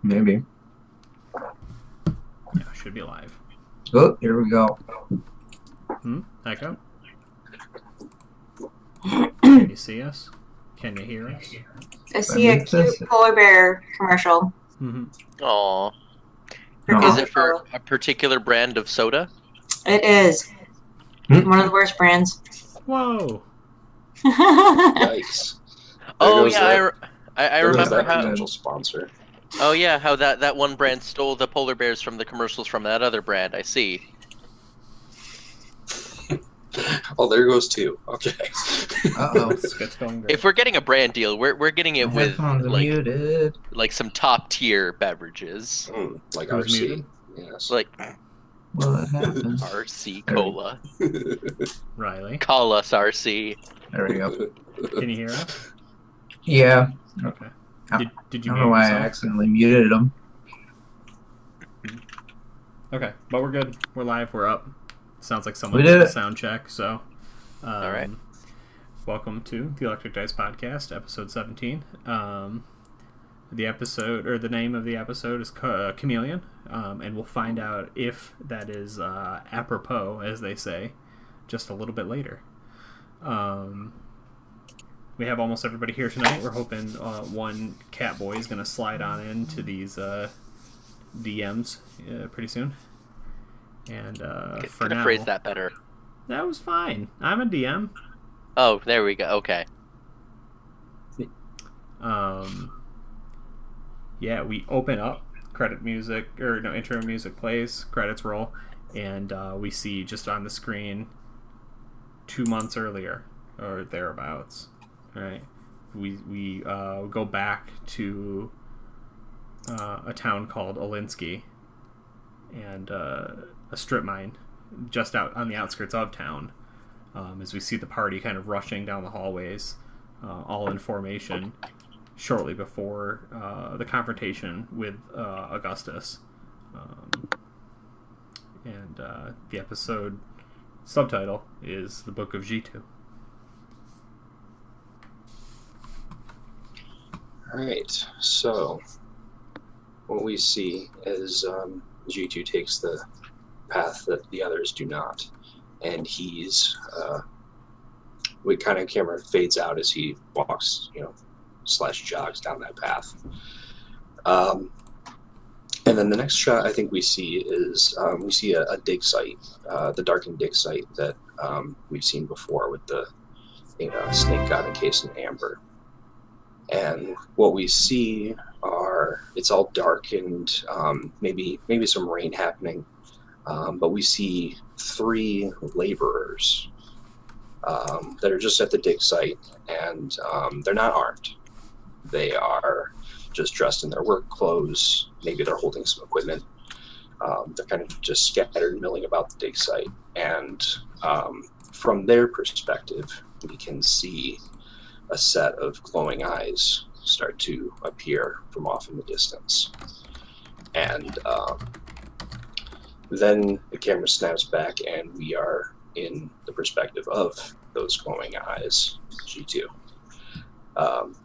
Maybe. Yeah, should be live. Oh, here we go. Echo? Can you see us? Can you hear us? I see a cute polar bear commercial. Aww. For Is it for a particular brand of soda? It is. One of the worst brands. Whoa. Yikes. Oh yeah, I remember that how potential sponsor. Oh yeah, how that one brand stole the polar bears from the commercials from that other brand. I see. Oh, there goes two. Okay. Uh-oh. It's going great. If we're getting a brand deal, we're getting it with muted. like some top tier beverages. Like Who's RC. muted? Yes. Like What happened? RC Cola. Riley. Call us RC. There we go. Can you hear us? Yeah. Okay. Did you I don't mute know why yourself? I accidentally muted him. Okay, but we're good. We're live. We're up. Sounds like someone We did did a it. sound check. So, All right. Welcome to the Electric Dice Podcast, episode 17. The episode, or the name of the episode, is Chameleon, and we'll find out if that is apropos, as they say, just a little bit later. We have almost everybody here tonight. We're hoping one Catboy is going to slide on into these DMs pretty soon. And for now, phrase that better. That was fine. I'm a DM. Oh, there we go. Okay. Yeah, we open up, credit music, or no, intro music plays, credits roll, and we see just on the screen 2 months earlier, or thereabouts, right? We go back to a town called Olinsky, and a strip mine just out on the outskirts of town, as we see the party kind of rushing down the hallways, all in formation, shortly before the confrontation with Augustus. And the episode subtitle is The Book of G2. Alright, so what we see is G2 takes the path that the others do not, and he's camera fades out as he walks, / jogs down that path. And then the next shot I think we see is we see a dig site, the darkened dig site that we've seen before with the snake god encased in amber. And what we see it's all dark and maybe some rain happening, but we see 3 laborers that are just at the dig site, and they're not armed. They are just dressed in their work clothes. Maybe they're holding some equipment. They're kind of just scattered, milling about the dig site. And from their perspective, we can see a set of glowing eyes start to appear from off in the distance. And then the camera snaps back, and we are in the perspective of those glowing eyes, G2.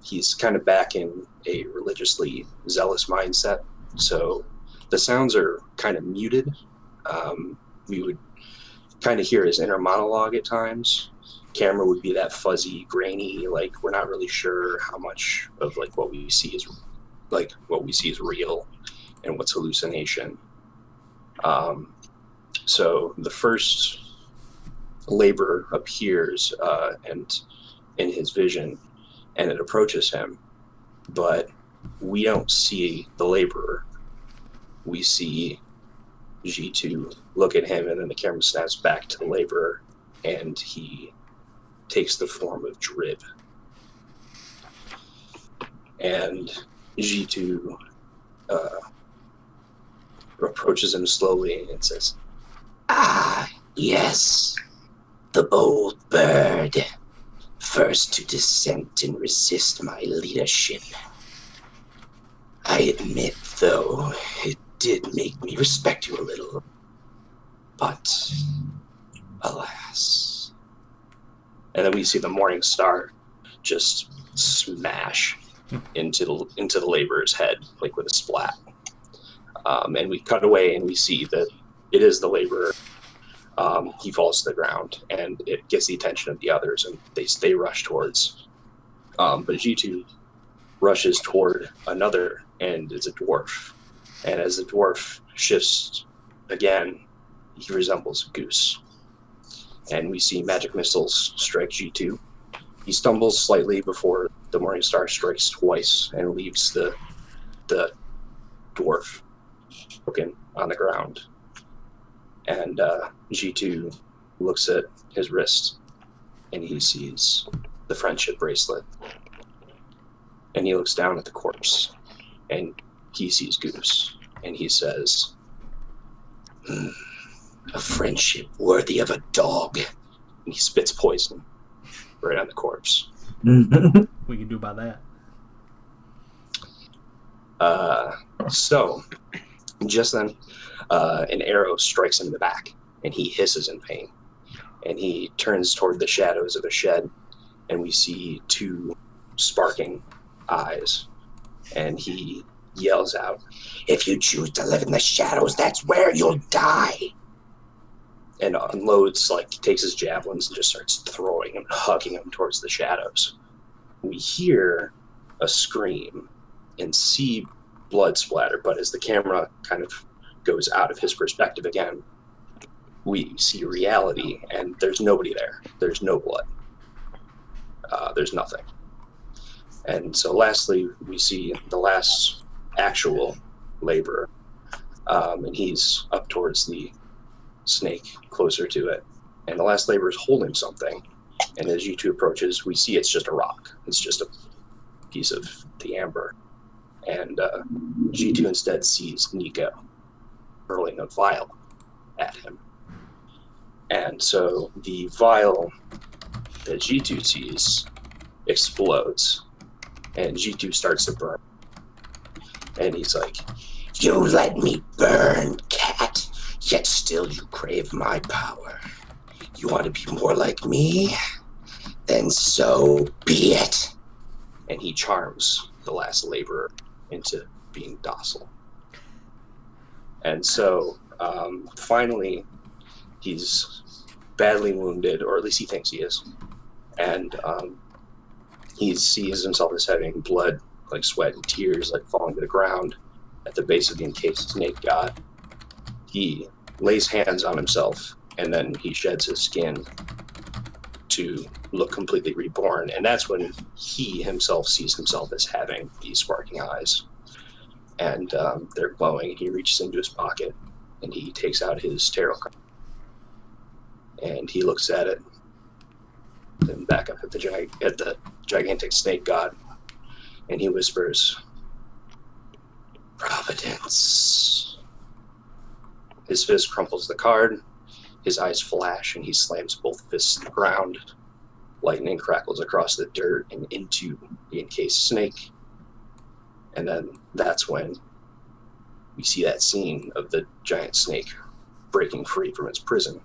He's kind of back in a religiously zealous mindset, so the sounds are kind of muted. We would kind of hear his inner monologue at times. Camera would be that fuzzy, grainy, like we're not really sure how much of what we see is real and what's hallucination. So the first laborer appears and in his vision, and it approaches him, but we don't see the laborer. We see G2 look at him, and then the camera snaps back to the laborer, and he takes the form of Drib. And G2 approaches him slowly and says, "Ah, yes, the bold bird. First to dissent and resist my leadership. I admit, though, it did make me respect you a little. But, alas." And then we see the morning star just smash into the laborer's head, like with a splat. And we cut away and we see that it is the laborer. He falls to the ground, and it gets the attention of the others, and they rush towards. But G2 rushes toward another, and it's a dwarf. And as the dwarf shifts again, he resembles a goose. And we see magic missiles strike G2. He stumbles slightly before the Morning Star strikes twice and leaves the dwarf broken on the ground. And G2 looks at his wrist, and he sees the friendship bracelet. And he looks down at the corpse, and he sees Goose, and he says, "A friendship worthy of a dog." And he spits poison right on the corpse. We can do about that. So, just then, an arrow strikes him in the back, and he hisses in pain. And he turns toward the shadows of a shed, and we see two sparking eyes. And he yells out, "If you choose to live in the shadows, that's where you'll die." And unloads, takes his javelins and just starts throwing and hugging them towards the shadows. We hear a scream and see blood splatter, but as the camera kind of goes out of his perspective again, we see reality, and there's nobody there. There's no blood. There's nothing. And so lastly, we see the last actual laborer, and he's up towards the snake, closer to it. And the last laborer is holding something, and as G2 approaches, we see it's just a rock. It's just a piece of the amber. And G2 instead sees Nico hurling a vial at him. And so the vial that G2 sees explodes, and G2 starts to burn. And he's like, "You let me burn, cat, yet still you crave my power. You want to be more like me? Then so be it." And he charms the last laborer into being docile. And so finally, he's badly wounded, or at least he thinks he is. And he sees himself as having blood, like sweat and tears, like falling to the ground at the base of the encased snake god. He lays hands on himself, and then he sheds his skin to look completely reborn. And that's when he himself sees himself as having these sparking eyes. And they're glowing, and he reaches into his pocket, and he takes out his tarot card. And he looks at it, then back up at the gigantic snake god, and he whispers, "Providence." His fist crumples the card, his eyes flash, and he slams both fists in the ground. Lightning crackles across the dirt and into the encased snake. And then that's when we see that scene of the giant snake breaking free from its prison.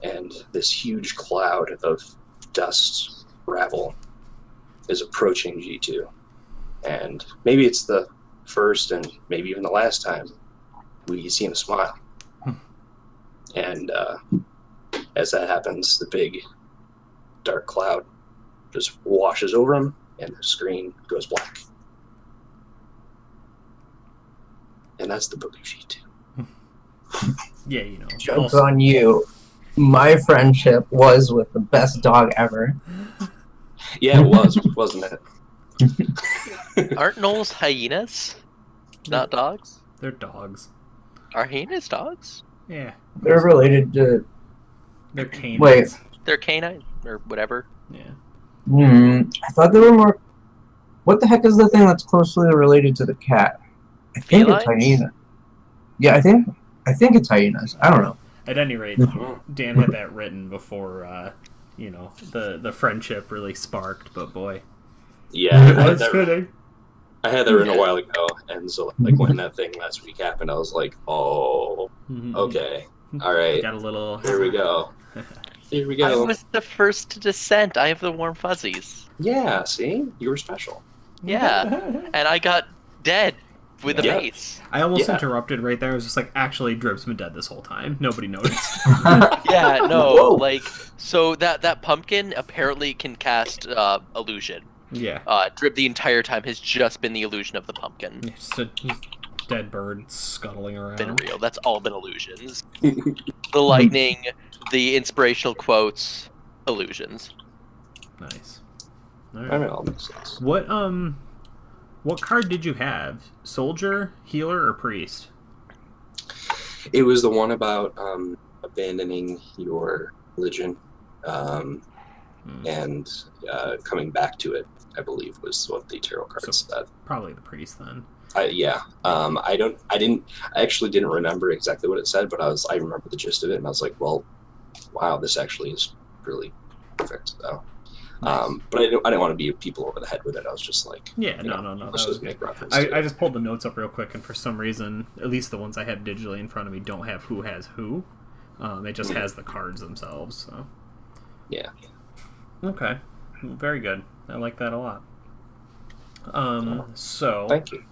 And this huge cloud of dust, gravel, is approaching G2. And maybe it's the first and maybe even the last time we see him smile. And as that happens, the big dark cloud just washes over him, and the screen goes black. And that's the book of G2. Yeah, you know. Joke's on you. My friendship was with the best dog ever. Yeah, it was, wasn't it? Aren't gnolls hyenas? Not dogs? They're dogs. Are hyenas dogs? Yeah. They're related to... They're canines. Wait. They're canine or whatever. Yeah. I thought they were more... What the heck is the thing that's closely related to the cat? I think it's hyena. Yeah, I think it's hyenas. I don't know. At any rate, Dan had that written before, the friendship really sparked, but boy. Yeah, I had that written a while ago, and so when that thing last week happened, I was like, "Oh, okay, all right, Got a little. Here we go. Here we I go." was the first to dissent. I have the warm fuzzies. Yeah, see, you were special. Yeah, and I got dead with a Yeah. mace. I almost Yeah. interrupted right there. I was just like, actually, Drip's been dead this whole time. Nobody noticed. Yeah, no, Whoa. like, so that pumpkin apparently can cast illusion. Yeah. Drip the entire time has just been the illusion of the pumpkin. Just a dead bird scuttling Been around. real. That's all been illusions. The lightning, the inspirational quotes, illusions. Nice. I All mean, right. it all makes sense. What card did you have? Soldier, healer, or priest? It was the one about abandoning your religion and coming back to it, I believe, was what the tarot card said. Probably the priest then. I actually didn't remember exactly what it said, but I remember the gist of it, and I was like, well, wow, this actually is really perfect, though. Nice. But I didn't want to beat people over the head with it. I was just like, Yeah, no. let's That was just good. make reference to I it. just pulled the notes up real quick, and for some reason, at least the ones I have digitally in front of me don't have who has who. It just has the cards themselves. So. Yeah. Okay. Very good. I like that a lot. So. Thank you.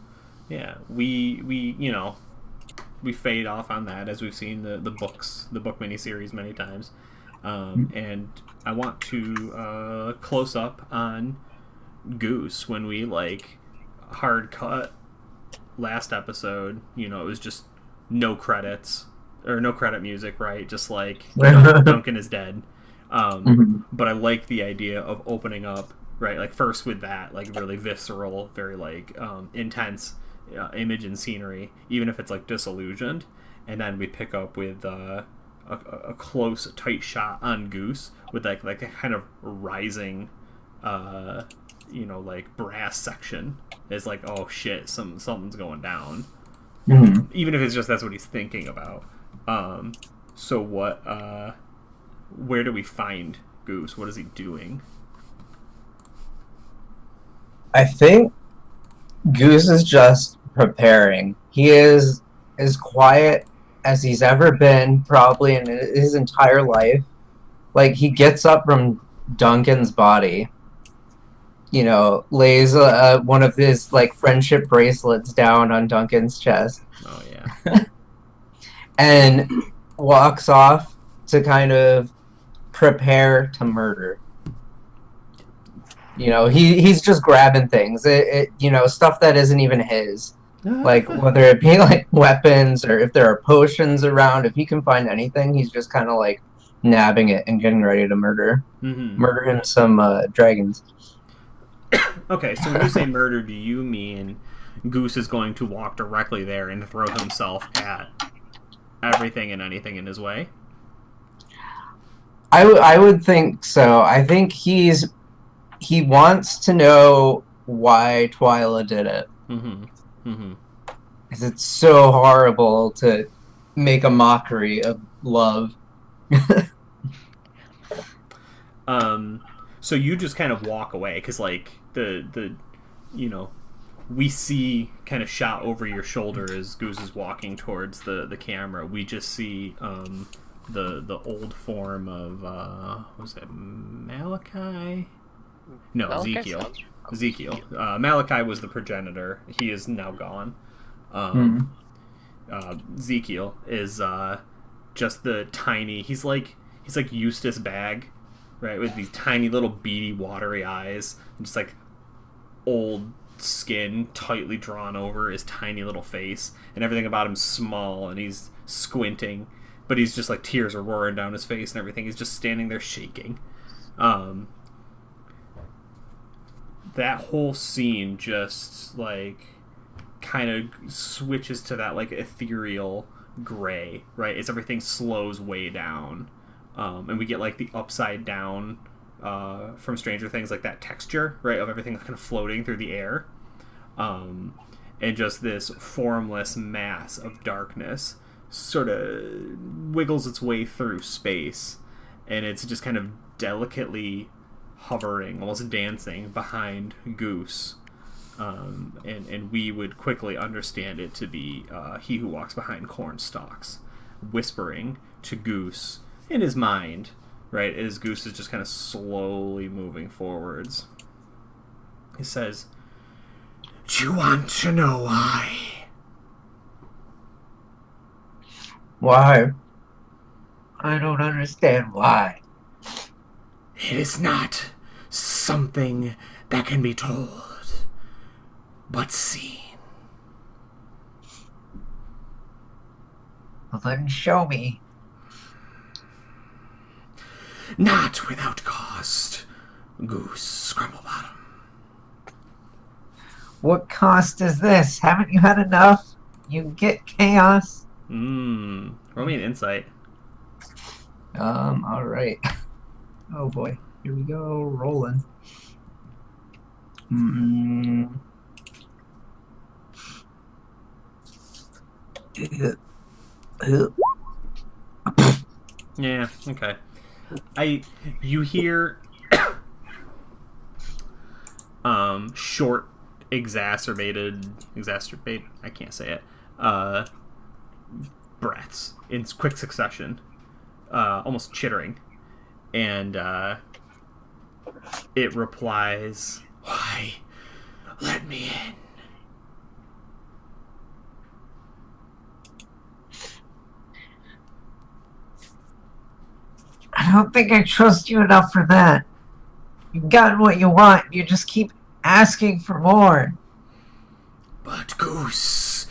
Yeah, we fade off on that as we've seen the book miniseries many times, and I want to close up on Goose when we hard cut last episode. It was just no credits or no credit music, right? Just Duncan is dead. But I like the idea of opening up, right? First with that really visceral, very intense image and scenery, even if it's disillusioned, and then we pick up with a close, tight shot on Goose with a kind of rising, brass section. It's oh shit, something's going down. Even if it's just that's what he's thinking about. So what? Where do we find Goose? What is he doing? I think Goose is just preparing. He is as quiet as he's ever been, probably in his entire life. He gets up from Duncan's body, lays one of his friendship bracelets down on Duncan's chest. Oh yeah. And walks off to kind of prepare to murder. He's just grabbing things. Stuff that isn't even his. Whether it be weapons or if there are potions around, if he can find anything, he's just kind of nabbing it and getting ready to murder him some dragons. Okay, so when you say murder, do you mean Goose is going to walk directly there and throw himself at everything and anything in his way? I would think so. I think he wants to know why Twyla did it. Because it's so horrible to make a mockery of love. So you just kind of walk away because we see kind of shot over your shoulder as Goose is walking towards the camera. We just see the old form of what was that, Malachi? No, Malachi Ezekiel. Malachi was the progenitor. He is now gone. Ezekiel is just the tiny. He's like Eustace Bagg, right, with these tiny little beady, watery eyes, and just old skin tightly drawn over his tiny little face, and everything about him's small, and he's squinting, but he's just tears are roaring down his face and everything. He's just standing there shaking. That whole scene just kind of switches to that ethereal gray, right? As everything slows way down, and we get the upside down from Stranger Things, that texture, right, of everything kind of floating through the air, and just this formless mass of darkness sort of wiggles its way through space, and it's just kind of delicately hovering, almost dancing behind Goose, and we would quickly understand it to be he who walks behind corn stalks, whispering to Goose in his mind, right, as Goose is just kind of slowly moving forwards. He says, Do you want to know why? Why? I don't understand why. It is not something that can be told, but seen. Well, then show me. Not without cost, Goose Scrumplebottom. What cost is this? Haven't you had enough? You get chaos? Roll me an insight. Alright. Oh boy. Here we go. Rolling. Yeah, okay. You hear short exacerbate, I can't say it, breaths in quick succession, almost chittering, and it replies, "Why, let me in." I don't think I trust you enough for that. You've gotten what you want. You just keep asking for more. But Goose,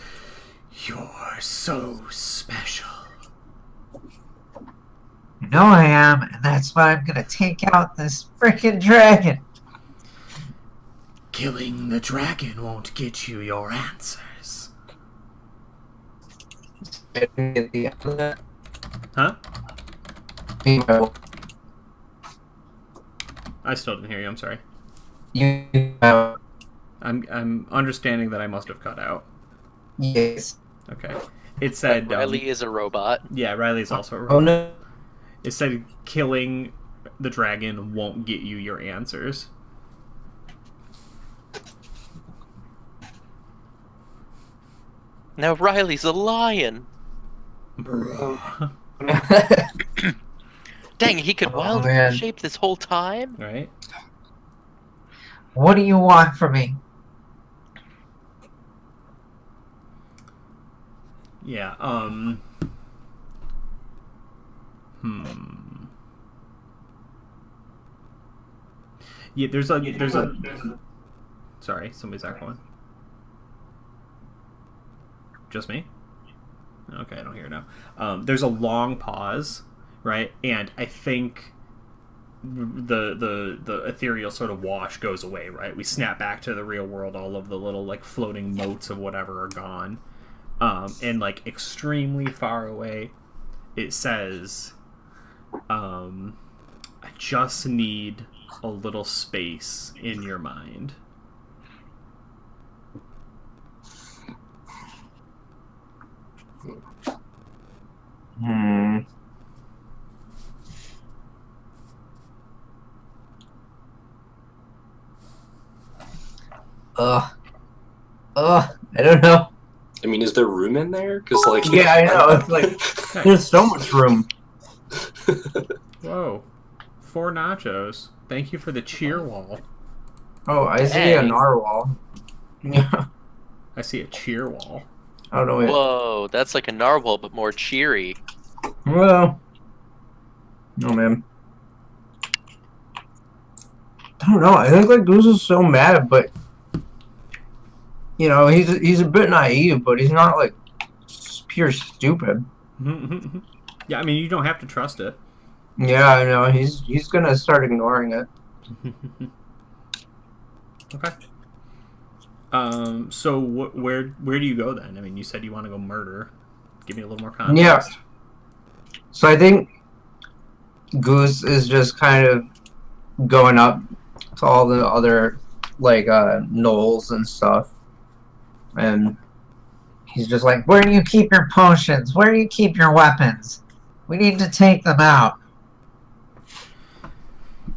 you're so special. You know I am, and that's why I'm gonna take out this frickin' dragon. Killing the dragon won't get you your answers. Huh? I still didn't hear you, I'm sorry. I'm understanding that I must have cut out. Yes. Okay. It said Riley is a robot. Yeah, Riley's also a robot. Oh no. It said killing the dragon won't get you your answers. Now Riley's a lion. Dang, he could wildly shape this whole time? Right? What do you want from me? Yeah, Yeah, there's a sorry, somebody's echoing. Just me? Okay, I don't hear it now. There's a long pause, right? And I think the ethereal sort of wash goes away, right? We snap back to the real world. All of the little like floating motes of whatever are gone. And like extremely far away, it says, I just need a little space in your mind. I don't know. I mean, is there room in there? Because, like... Yeah, I know. It's like, there's so much room. Whoa. 4 nachos. Thank you for the cheer wall. Oh, I see a narwhal. Yeah. I see a cheer wall. Oh, no, wait. Whoa, that's like a narwhal, but more cheery. Well... Oh, man. I don't know. I think, like, Goose is so mad, but... You know, he's a bit naive, but he's not, like, pure stupid. Yeah, I mean, you don't have to trust it. Yeah, I know. He's gonna start ignoring it. Okay. So where do you go then? I mean, you said you want to go murder. Give me a little more context. Yeah. So I think Goose is just kind of going up to all the other, like, gnolls and stuff. And he's just like, where do you keep your potions? Where do you keep your weapons? We need to take them out.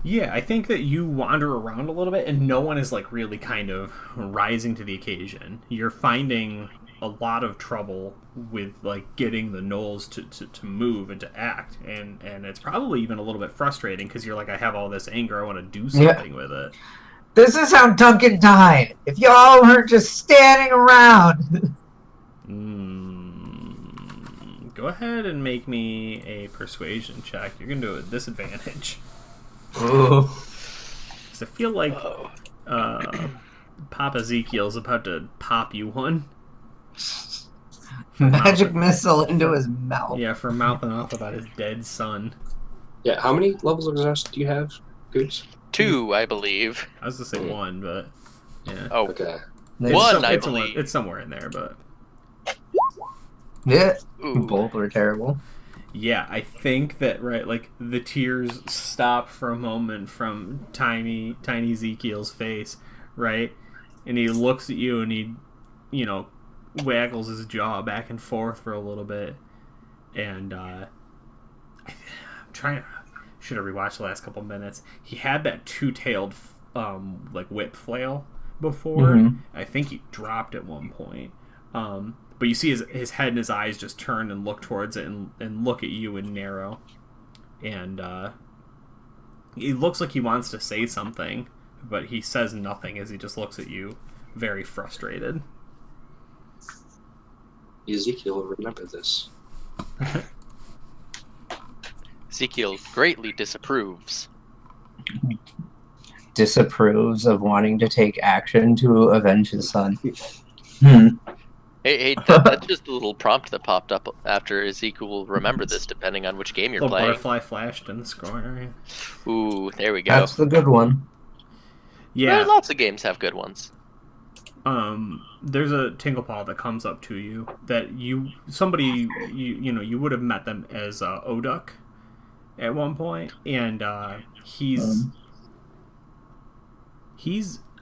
Yeah, I think that you wander around a little bit and no one is like really kind of rising to the occasion. You're finding a lot of trouble with like getting the gnolls to move and to act, and it's probably even a little bit frustrating because you're like, I have all this anger, I want to do something with it. This is how Duncan died. If y'all were just standing around. Go ahead and make me a persuasion check. You're going to do it at disadvantage. Ooh. Because I feel like Pop Ezekiel's about to pop you one. Magic missile into his mouth. Yeah, for mouthing off about his dead son. Yeah, how many levels of exhaustion do you have, Goose? 2, I believe. I was going to say 1, but... Yeah. Oh, Okay. I believe. It's somewhere in there, but... Yeah. Ooh. Both were terrible. Yeah, I think that, right, like, the tears stop for a moment from tiny Ezekiel's face, right? And he looks at you and he, you know, waggles his jaw back and forth for a little bit. And, should have rewatched the last couple minutes. He had that two-tailed, like, whip flail before. Mm-hmm. I think he dropped at one point. But you see his head and his eyes just turn and look towards it and look at you and narrow. And he looks like he wants to say something, but he says nothing as he just looks at you, very frustrated. Ezekiel will remember this. Ezekiel greatly disapproves. Disapproves of wanting to take action to avenge his son. Hey, that's just a little prompt that popped up after Ezekiel will remember this, depending on which game you're Little playing. butterfly flashed in the scroll area. Ooh, there we go. That's the good one. Yeah. Well, lots of games have good ones. There's a Tinglepaw that comes up to you that you would have met them as Oduk at one point, and he's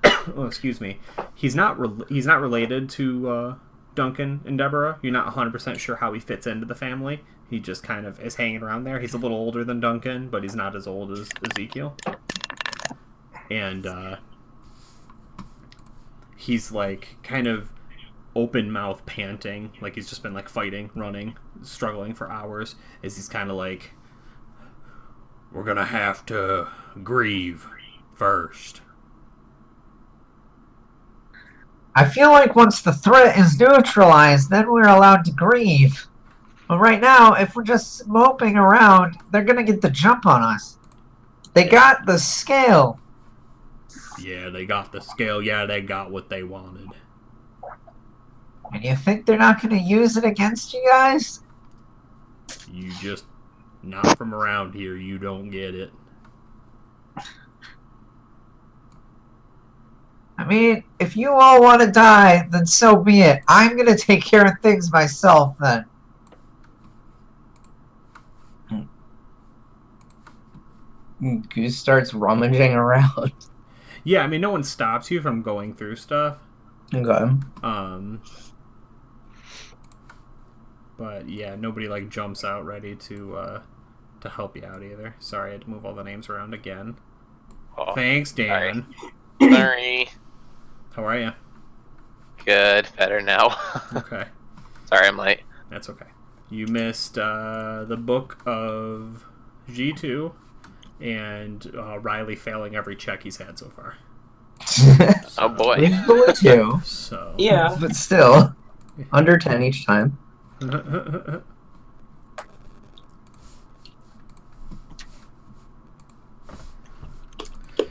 oh, excuse me, he's not related to Duncan and Deborah. You're not 100% sure how he fits into the family. He just kind of is hanging around there. He's a little older than Duncan, but he's not as old as Ezekiel. And he's like kind of open mouth panting, like he's just been like fighting, running, struggling for hours, as he's kind of like, we're gonna have to grieve first. I feel like once the threat is neutralized, then we're allowed to grieve. But right now, if we're just moping around, they're gonna get the jump on us. They got the scale. Yeah, they got the scale. Yeah, they got what they wanted. And you think they're not gonna use it against you guys? You just not from around here. You don't get it. I mean, if you all want to die, then so be it. I'm gonna take care of things myself, then. Goose starts rummaging around. Yeah, I mean, no one stops you from going through stuff. Okay. But yeah, nobody like jumps out ready to help you out either. Sorry, I had to move all the names around again. Oh, Thanks, Dan. sorry. How are you? Good. Better now. Okay. Sorry, I'm late. That's okay. You missed the book of G2 and Riley failing every check he's had so far. Oh boy. Legally too. So Yeah. But still, under 10 each time.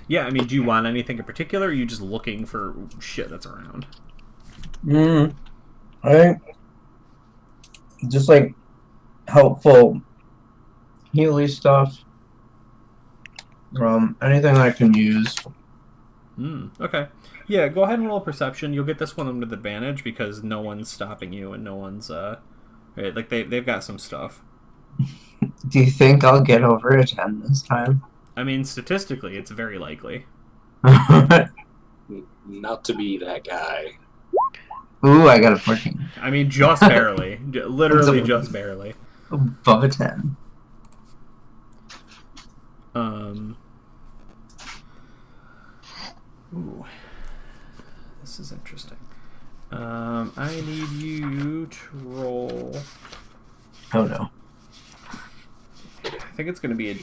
Yeah, I mean, do you want anything in particular, or are you just looking for shit that's around? I think just like helpful Healy stuff. Anything I can use. Okay. Yeah, go ahead and roll perception. You'll get this one with advantage because no one's stopping you and no one's right, like they've got some stuff. Do you think I'll get over a 10 this time? I mean, statistically, it's very likely. Not to be that guy. Ooh, I got a 14. I mean, just barely. Literally just barely. Above a 10. Ooh. This is interesting. I need you to roll... Oh no. I think it's going to be a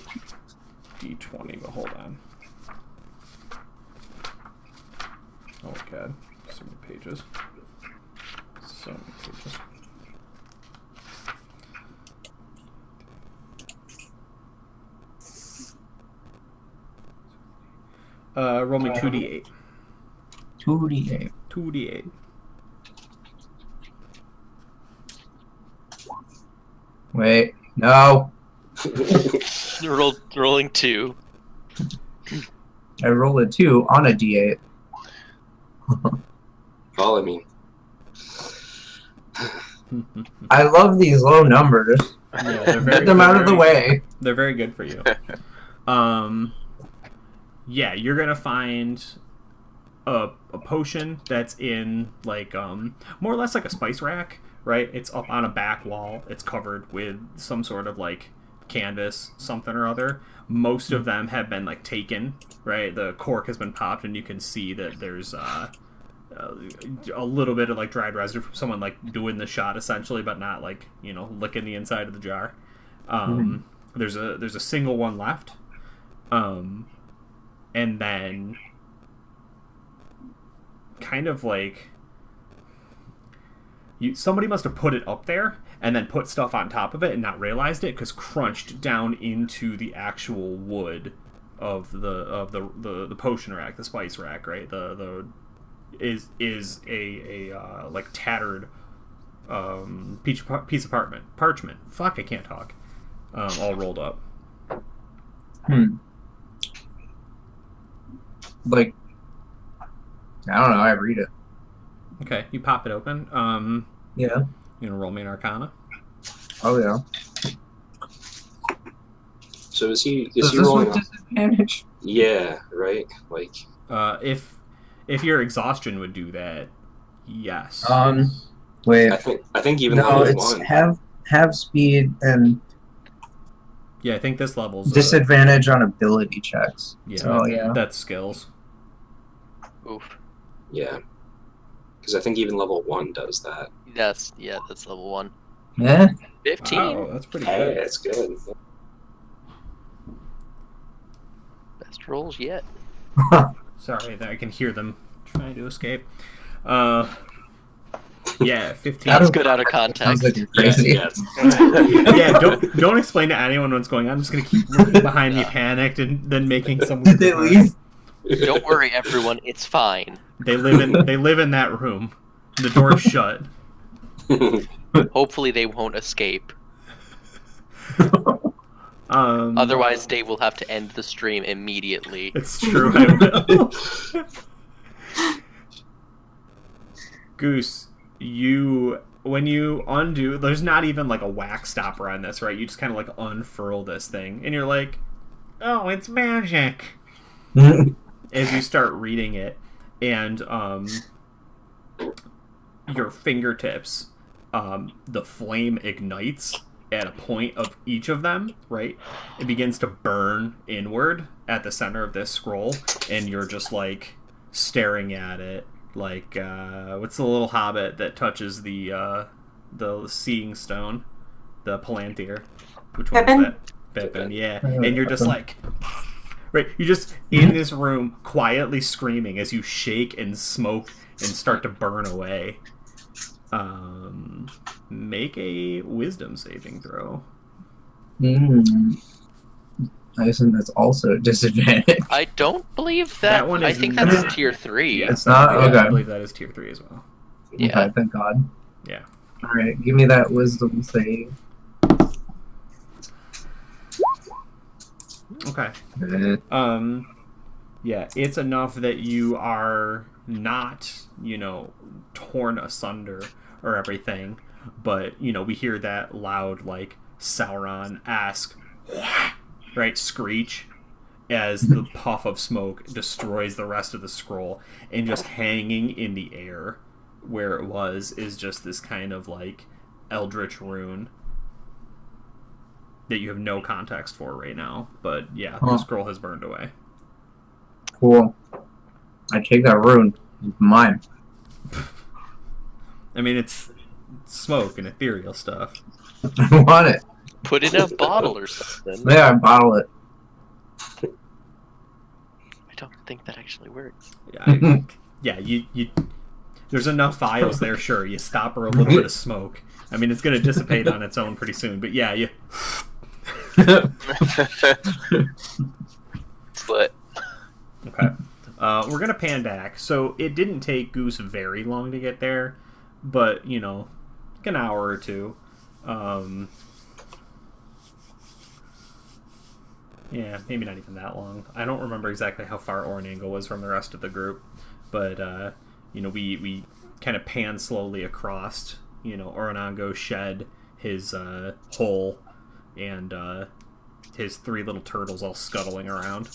D20, but hold on. Oh god, so many pages. So many pages. Roll me 2d8. 2d8. 2d8. Wait, no. Rolling 2. I rolled a 2 on a d8. Follow me. I love these low numbers. Yeah, they're Get them out of the way. They're very good for you. Yeah, you're gonna find a potion that's in like more or less like a spice rack, right? It's up on a back wall. It's covered with some sort of like canvas, something or other. Most of them have been like taken, right? The cork has been popped, and you can see that there's a little bit of like dried residue from someone like doing the shot essentially, but not like, you know, licking the inside of the jar. There's a single one left, and then kind of like somebody must have put it up there and then put stuff on top of it and not realized it, because crunched down into the actual wood of the potion rack, the spice rack, right? The is a like tattered piece of parchment. Fuck, I can't talk. All rolled up. Like, I don't know. I read it. Okay, you pop it open. Yeah. You gonna roll me an Arcana? Oh yeah. So is he Is this rolling? with disadvantage? Yeah, right. Like, if your exhaustion would do that, yes. Wait. I think even No, level it's 1. have speed and Yeah, I think this level's disadvantage on ability checks. Yeah, So yeah. that's skills. Oof. Yeah. Because I think even level 1 does that. That's level 1. Yeah. 15. Wow, that's pretty Hey, good. that's good. Best rolls yet. Sorry, that I can hear them trying to escape. Yeah, 15. That's good out of Sounds context. like you're crazy. Yes. Yeah, don't explain to anyone what's going on. I'm just gonna keep looking behind me, panicked, and then making some. Did they leave? Don't worry, everyone. It's fine. They live in that room. The door's shut. Hopefully, they won't escape. Otherwise, Dave will have to end the stream immediately. It's true. I will. Goose, when you undo, there's not even like a wax stopper on this, right? You just kind of like unfurl this thing, and you're like, "Oh, it's magic." As you start reading it, and your fingertips, the flame ignites at a point of each of them, right? It begins to burn inward at the center of this scroll, and you're just like staring at it. Like, what's the little hobbit that touches the seeing stone? The Palantir. Which one is that? Pippin, yeah. And you're just like, right, you're just in this room quietly screaming as you shake and smoke and start to burn away. Make a wisdom saving throw. I assume that's also a disadvantage. I don't believe that. One I is think not. that's tier 3. Yeah, It's not? I Okay. believe that is tier 3 as well. Yeah. Okay, thank God. Yeah. Alright, give me that wisdom save. Okay. Uh, Yeah, it's enough that you are not, torn asunder or everything, but, we hear that loud, like, Sauron-esque, right, screech as the puff of smoke destroys the rest of the scroll, and just hanging in the air where it was is just this kind of, like, eldritch rune that you have no context for right now, but yeah, the scroll has burned away. Cool. I take that rune. It's mine. I mean, it's smoke and ethereal stuff. I want it. Put it in a bottle or something. Yeah, I bottle it. I don't think that actually works. Yeah, yeah, you there's enough vials there, sure. You stop her a little bit of smoke. I mean, it's going to dissipate on its own pretty soon, but yeah, you... Split. Okay. We're going to pan back. So it didn't take Goose very long to get there, but, you know, like an hour or two. Yeah, maybe not even that long. I don't remember exactly how far Ornangle was from the rest of the group, but, you know, we kind of pan slowly across, you know, Ornango's shed, his hole, and his 3 little turtles all scuttling around.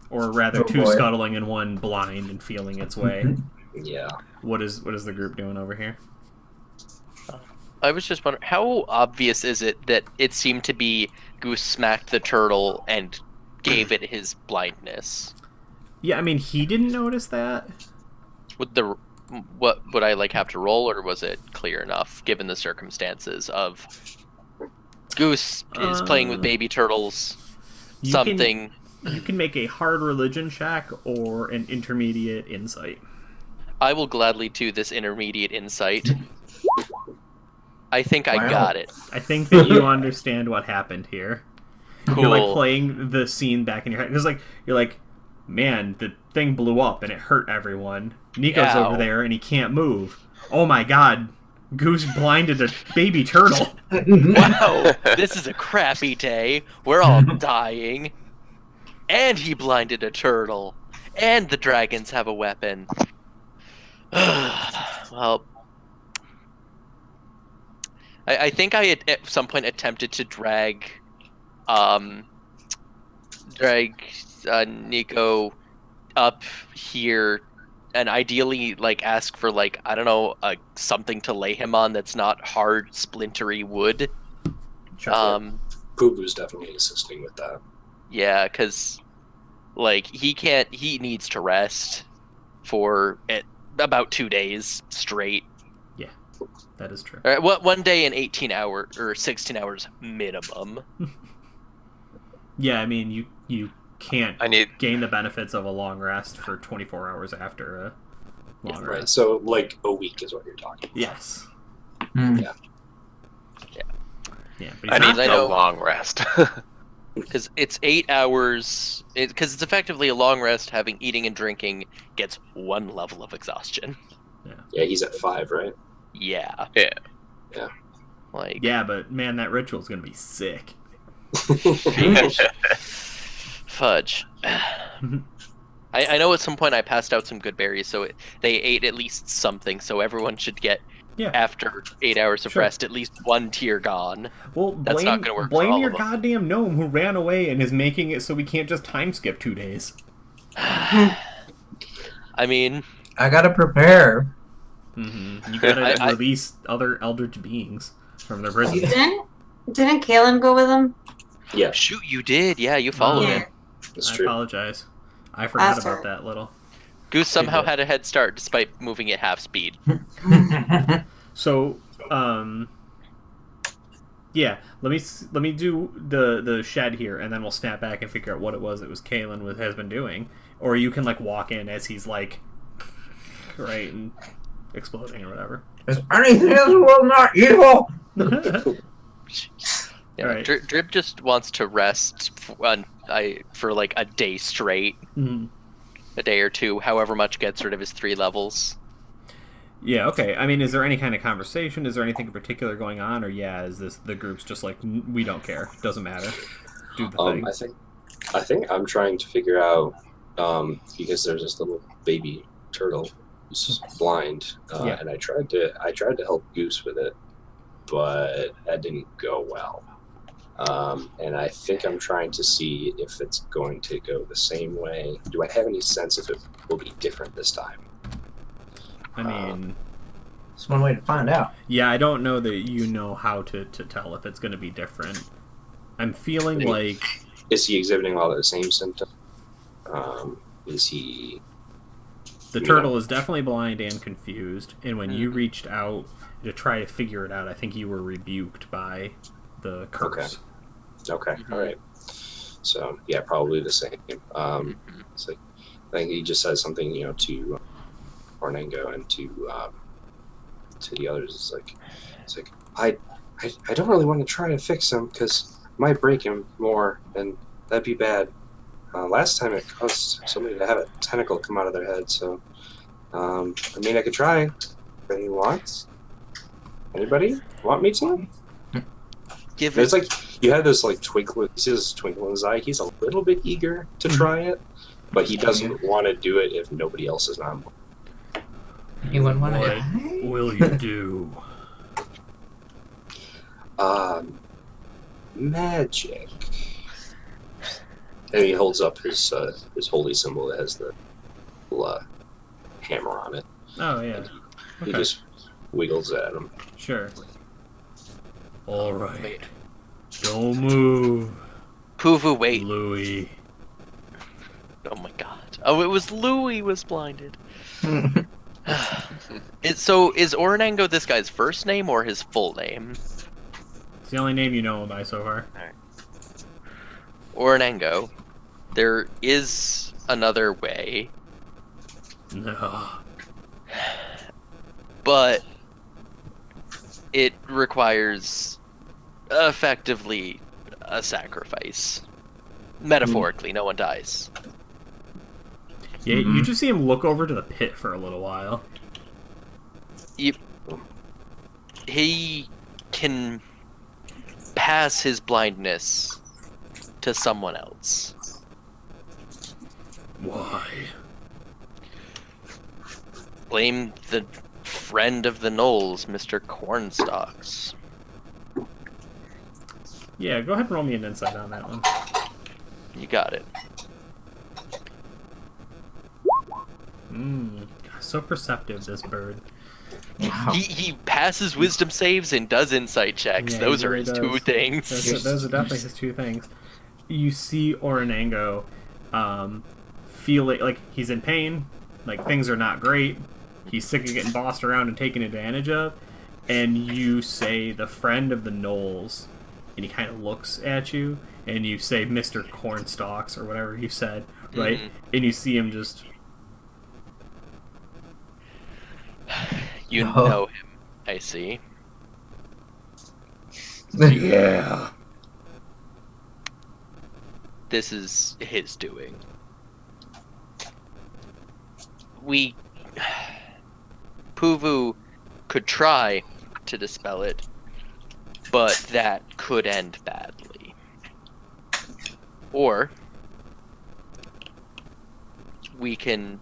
Or rather, 2 scuttling and 1 blind and feeling its way. Yeah. What is the group doing over here? I was just wondering, how obvious is it that it seemed to be Goose smacked the turtle and gave it his blindness? Yeah, I mean, he didn't notice that. What would I have to roll, or was it clear enough given the circumstances of Goose is playing with baby turtles? You can make a hard religion check or an intermediate insight. I will gladly do this intermediate insight. I think I got it. I think that you understand what happened here. Cool. You're like playing the scene back in your head. Because you're like, man, the thing blew up and it hurt everyone. Nico's over there and he can't move. Oh my god, Goose blinded a baby turtle. Wow, this is a crappy day. We're all dying. And he blinded a turtle. And the dragons have a weapon. Well, I think I had at some point attempted to drag Nico up here and ideally ask for I don't know, something to lay him on that's not hard splintery wood. Sure. Poo-Poo's definitely assisting with that. Yeah, because he needs to rest for about 2 days straight. Yeah, that is true. All right, one day in 18 hours or 16 hours minimum. Yeah, I mean, you can't gain the benefits of a long rest for 24 hours after a long Right, rest. so a week is what you're talking about. Yes. Yeah. Yeah, but I need I a know- long rest. Because it's 8 hours. Because it's effectively a long rest. Having eating and drinking gets 1 level of exhaustion. Yeah, he's at 5, right? Yeah. Yeah. Yeah. Yeah, but man, that ritual's gonna be sick. Fudge. I know at some point I passed out some good berries, so they ate at least something, so everyone should get, after 8 hours of rest, at least 1 tier gone. Well, That's not going to work for blame all your of them. goddamn gnome who ran away and is making it so we can't just time skip 2 days. I mean... I gotta prepare. You gotta release other eldritch beings from their prison. Didn't Kalen go with him? Yeah. Shoot, you did. Yeah, you followed him. That's I true. apologize. I forgot That's about all that little. Goose somehow had a head start despite moving at half speed. So, yeah, let me do the shed here, and then we'll snap back and figure out what it was Kalen has been doing, or you can walk in as he's right and exploding or whatever. Is anything in the world not evil? Yeah, Right. Drip just wants to rest for a day straight, a day or two, however much gets rid of his 3 levels. Yeah, okay. I mean, is there any kind of conversation? Is there anything in particular going on, or is this the group's just we don't care, doesn't matter, do the thing? I think I'm trying to figure out because there's this little baby turtle who's blind, and I tried to help Goose with it, but that didn't go well. And I think I'm trying to see if it's going to go the same way. Do I have any sense if it will be different this time? I mean, it's one way to find out. Yeah, I don't know that you know how to tell if it's going to be different. I'm feeling Is he exhibiting all the same symptoms? Is he... The turtle is definitely blind and confused, and when you reached out to try to figure it out, I think you were rebuked by the curse. Okay, all right. So, yeah, probably the same. think he just says something, to Ornango and to the others. It's like I don't really want to try to fix him because it might break him more, and that'd be bad. Last time it caused somebody to have a tentacle come out of their head, so I could try. If anyone wants? Anybody want me to? It's like you had this twinkle. He sees this twinkle in his eye. He's a little bit eager to try it, but he doesn't want to do it if nobody else is on board. Anyone want What will you do? Magic. And he holds up his holy symbol that has the little, hammer on it. Oh, yeah. He just wiggles at him. Sure. All right. Don't move. Puvu, wait. Louis. Oh my god. Oh, it was Louis was blinded. So, is Ornango this guy's first name or his full name? It's the only name you know him by so far. Alright. Ornango, there is another way. No. But it requires effectively a sacrifice. Metaphorically, no one dies. Yeah, you just see him look over to the pit for a little while. He can pass his blindness to someone else. Why? Blame the friend of the Knolls, Mr. Cornstalks. Yeah, go ahead and roll me an insight on that one. You got it. So perceptive, this bird. He passes wisdom saves and does insight checks. Yeah, those are really his does. two things. Those are definitely his two things. You see Ornango feel like he's in pain, like things are not great. He's sick of getting bossed around and taken advantage of. And you say the friend of the Knolls, and he kind of looks at you, and you say Mr. Cornstalks or whatever you said, right? And you see him just... You know him, I see. Yeah. This is his doing. Puvu could try to dispel it, but that could end badly. Or we can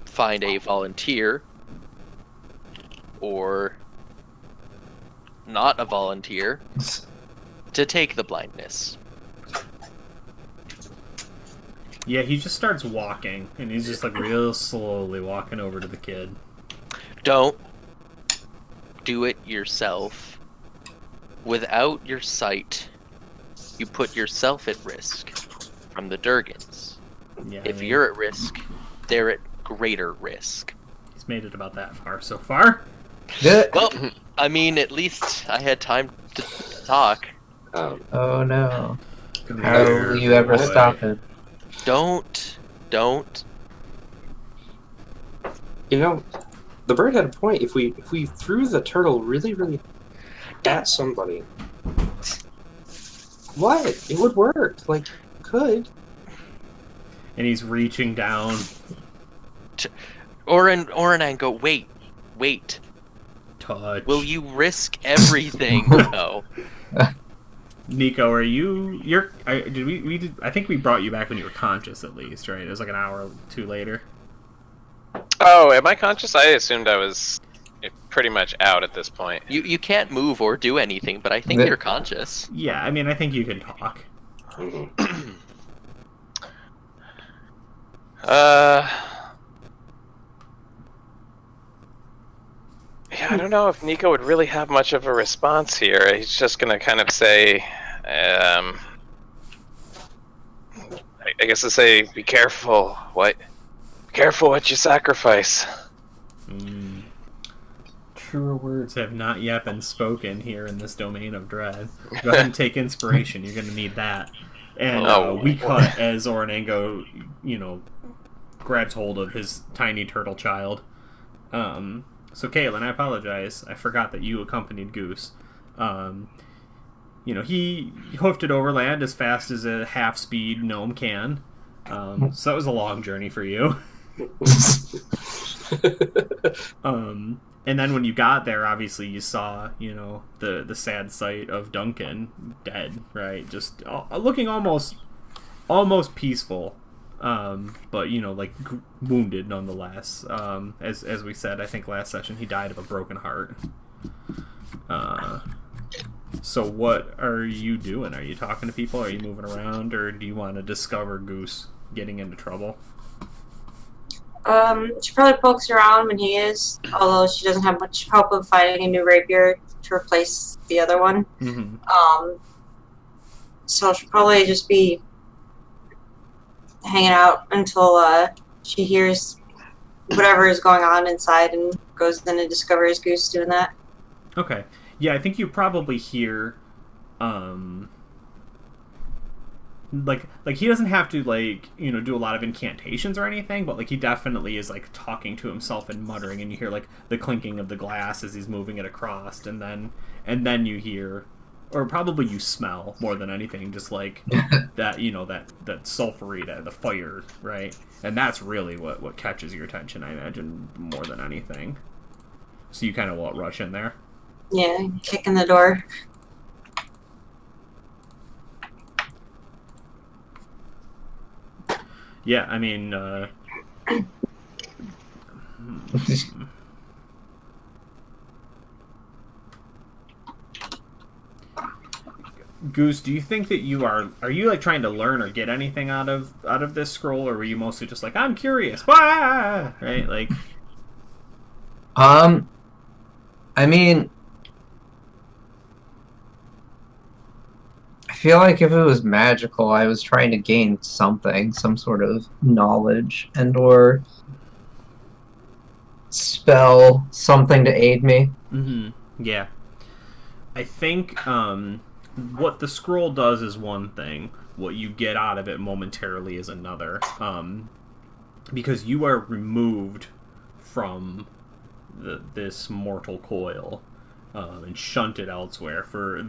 find a volunteer, or not a volunteer, to take the blindness. Yeah, he just starts walking, and he's just real slowly walking over to the kid. Don't do it yourself. Without your sight, you put yourself at risk from the Durgans. Yeah, if you're at risk, they're at greater risk. He's made it about that far so far. Well, at least I had time to talk. Oh no. How will you ever stop it? Don't. The bird had a point. If we threw the turtle really, really at somebody, what? It would work. Could. And he's reaching down. Ornango, wait. Touch. Will you risk everything? No. Nico, are you? I think we brought you back when you were conscious, at least, right? It was an hour or two later. Oh, am I conscious? I assumed I was pretty much out at this point. You can't move or do anything, but I think you're conscious. Yeah, I think you can talk. Yeah, I don't know if Nico would really have much of a response here. He's just gonna kind of say, I guess to say, be careful. What? Be careful what you sacrifice. Truer words have not yet been spoken here in this domain of dread. Go ahead and take inspiration. You're gonna need that. And we cut as Ornango, grabs hold of his tiny turtle child. So Caitlin, I apologize. I forgot that you accompanied Goose. He hoofed it overland as fast as a half-speed gnome can. So that was a long journey for you. And then when you got there, obviously you saw, the sad sight of Duncan dead, right? Just looking almost peaceful, but wounded nonetheless. As we said, I think last session, he died of a broken heart. So what are you doing? Are you talking to people? Are you moving around, or do you want to discover Goose getting into trouble? She probably pokes around when he is, although she doesn't have much hope of finding a new rapier to replace the other one. Mm-hmm. So she'll probably just be hanging out until she hears whatever is going on inside and goes in and discovers Goose doing that. Okay. Yeah, I think you probably hear, he doesn't have to, do a lot of incantations or anything, but, he definitely is, talking to himself and muttering, and you hear, the clinking of the glass as he's moving it across, and then you hear, or probably you smell more than anything, just, that, that sulfury, the fire, right? And that's really what catches your attention, I imagine, more than anything. So you kind of rush in there? Yeah, kick in the door. Yeah, I mean, Goose, do you think that are you trying to learn or get anything out of this scroll, or were you mostly just I'm curious, right? I mean, I feel like if it was magical, I was trying to gain something, some sort of knowledge and/or spell, something to aid me. Mm-hmm. Yeah. I think what the scroll does is one thing. What you get out of it momentarily is another. Because you are removed from this mortal coil. And shunted elsewhere for a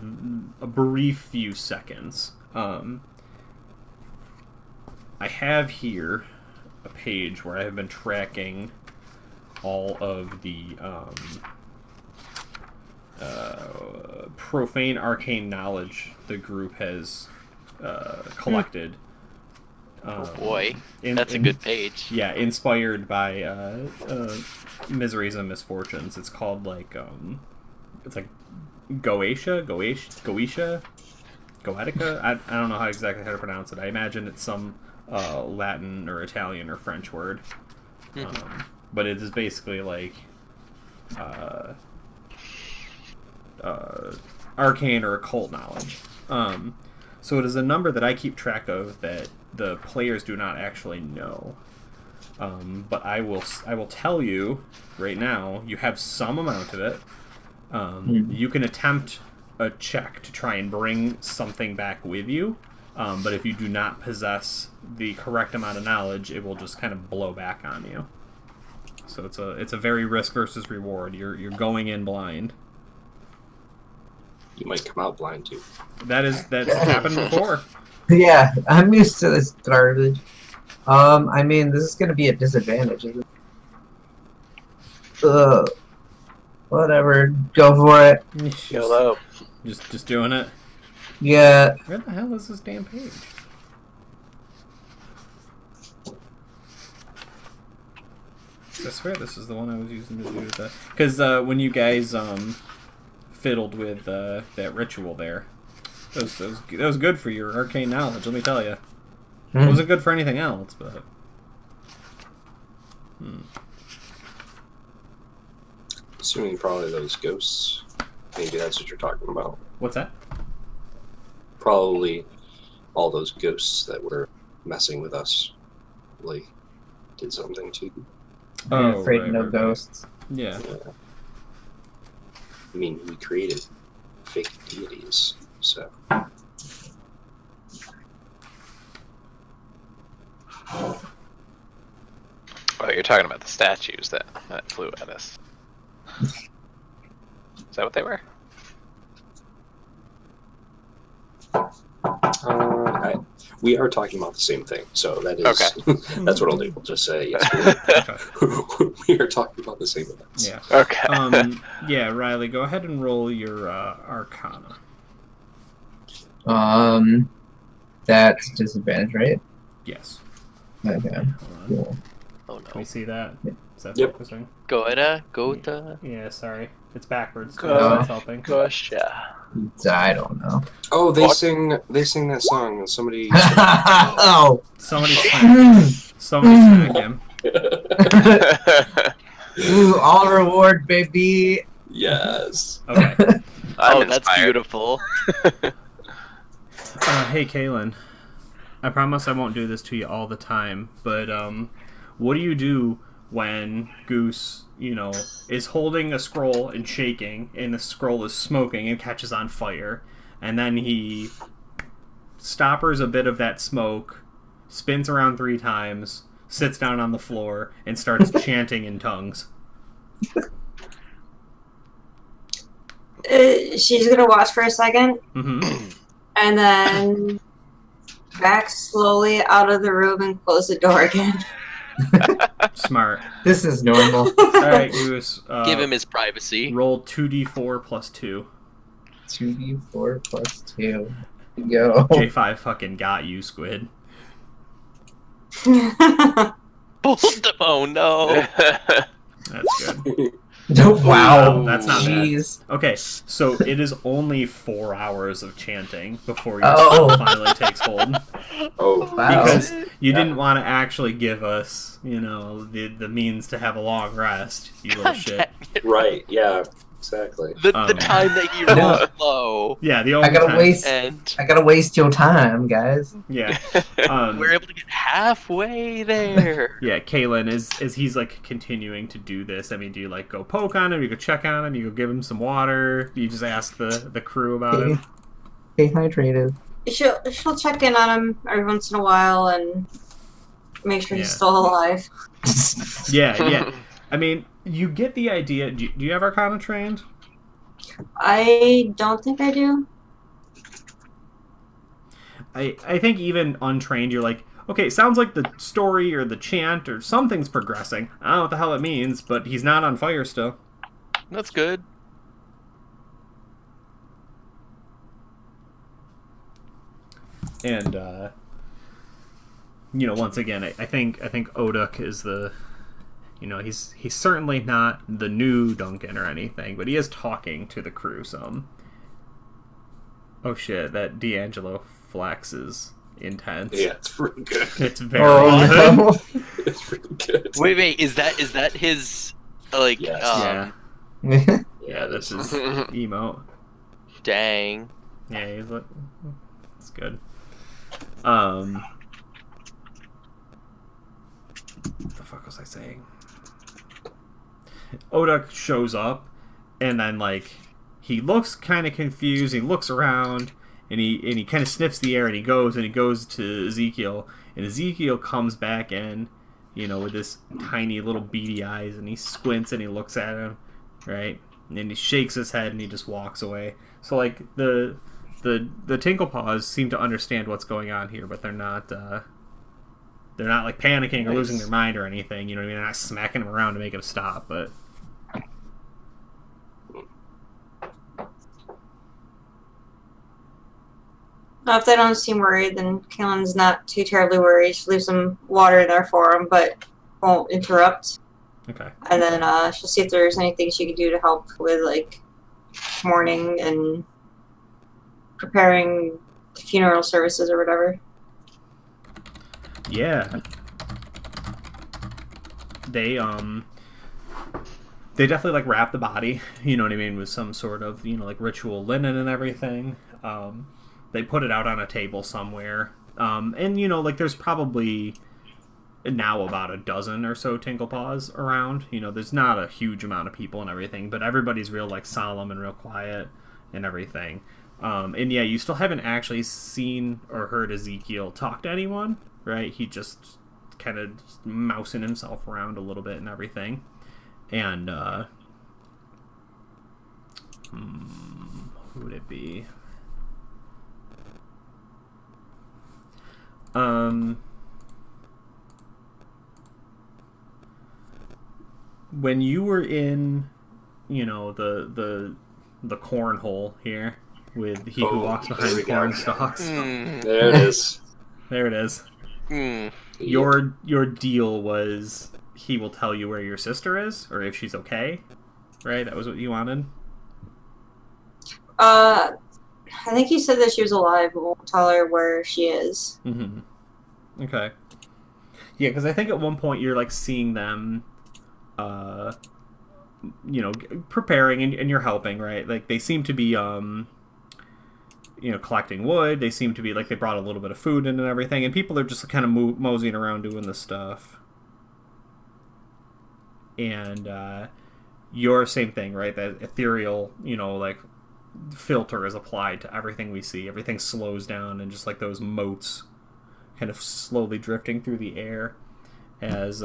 brief few seconds. I have here a page where I have been tracking all of the profane arcane knowledge the group has collected. Oh boy, that's a good page. Yeah, inspired by miseries and misfortunes. It's called it's Goetia? Goetica? I don't know exactly how to pronounce it. I imagine it's some Latin or Italian or French word. But it is basically arcane or occult knowledge. So it is a number that I keep track of that the players do not actually know. But I will tell you right now, you have some amount of it. You can attempt a check to try and bring something back with you, but if you do not possess the correct amount of knowledge, it will just kind of blow back on you. So it's a very risk versus reward. You're going in blind. You might come out blind too. That's happened before. Yeah, I'm used to this garbage. I mean, this is gonna be a disadvantage, isn't it? Whatever, go for it. YOLO. Just doing it. Yeah. Where the hell is this damn page? I swear this is the one I was using to do that. Because when you guys fiddled with that ritual there, that was good for your arcane knowledge. Let me tell you, it wasn't good for anything else, but. Assuming probably those ghosts. Maybe that's what you're talking about. What's that? Probably all those ghosts that were messing with us, did something to. I'm afraid of no ghosts. Yeah. I mean, we created fake deities, so. talking about the statues that flew at us. Is that what they were? We are talking about the same thing, so that is okay. That's what I'll do. We'll just say yes. We are talking about the same events. Yeah. Okay. Yeah, Riley, go ahead and roll your Arcana. That's disadvantage, right? Yes. Okay. Cool. Oh Can no. we see that? Is that Yep. focusing? Go to. Yeah, sorry. It's backwards. Go. So that's helping. Gosh, yeah. I don't know. Oh, they What? sing that song, and somebody. Oh. Somebody smack him. Ooh, all reward, baby. Yes. Okay. I'm That's inspired. beautiful. Hey, Kaylin. I promise I won't do this to you all the time, but what do you do when Goose, is holding a scroll and shaking, and the scroll is smoking and catches on fire, and then he stoppers a bit of that smoke, spins around 3 times, sits down on the floor, and starts chanting in tongues? She's gonna watch for a second, Mm-hmm. and then back slowly out of the room and close the door again. Smart. This is normal. All right, Goose. Give him his privacy. Roll 2d4 plus 2. 2d4 plus 2. Go. J5 fucking got you, Squid. Both of oh no. That's good. Wow. That's not bad. Jeez. Okay, so it is only 4 hours of chanting before your Oh. spell finally takes hold. Oh, Wow. Because you didn't want to actually give us, the means to have a long rest, you little shit. right. Yeah. Exactly. The time that he rolled low. Yeah, the only I gotta time. waste. And I gotta waste your time, guys. Yeah. we're able to get halfway there. Yeah, Kaylin, as he's continuing to do this, I mean, do you go poke on him, you go check on him, you go give him some water, you just ask the crew about him? Stay hydrated. She'll check in on him every once in a while and make sure he's Yeah. still alive. Yeah. I mean, you get the idea. Do you have Arcana trained? I don't think I do. I think even untrained, you're like, okay, sounds like the story or the chant or something's progressing. I don't know what the hell it means, but he's not on fire still. That's good. And once again, I think Oduk is the, he's certainly not the new Duncan or anything, but he is talking to the crew some. Oh shit, that D'Angelo flex is intense. Yeah, it's pretty good. It's very good. No. It's pretty good. Wait, is that his Yeah. Yeah. Yeah, that's his emote. Dang. Yeah, he's like, it's good. What the fuck was I saying? Oduk shows up, and then he looks kind of confused. He looks around, and he kind of sniffs the air, and he goes to Ezekiel, and Ezekiel comes back in, with this tiny little beady eyes, and he squints and he looks at him, right, and then he shakes his head and he just walks away. So the Tinklepaws seem to understand what's going on here, but they're not panicking or losing their mind or anything. You know what I mean? They're not smacking him around to make him stop, but. Now, if they don't seem worried, then Kaylin's not too terribly worried. She leaves some water there for him, but won't interrupt. Okay. And then she'll see if there's anything she can do to help with mourning and preparing funeral services or whatever. Yeah. They definitely wrap the body, you know what I mean, with some sort of, ritual linen and everything. They put it out on a table somewhere. And there's probably now about a dozen or so Tinklepaws around. There's not a huge amount of people and everything, but everybody's real solemn and real quiet and everything. And yeah, you still haven't actually seen or heard Ezekiel talk to anyone, right? He just kind of mousing himself around a little bit and everything. And who would it be? When you were in, the cornhole here with He Who Walks Behind the Corn Stalks. There it is. There it is. Your deal was he will tell you where your sister is, or if she's okay, right? That was what you wanted? I think he said that she was alive, but won't tell her where she is. Mm-hmm. Okay. Yeah, because I think at one point you're, like, seeing them, preparing, and you're helping, right? Like, they seem to be, collecting wood. They seem to be, like, they brought a little bit of food in and everything, and people are just kind of moseying around doing this stuff. And, your same thing, right? That ethereal, filter is applied to everything we see. Everything slows down, and just, like, those motes kind of slowly drifting through the air as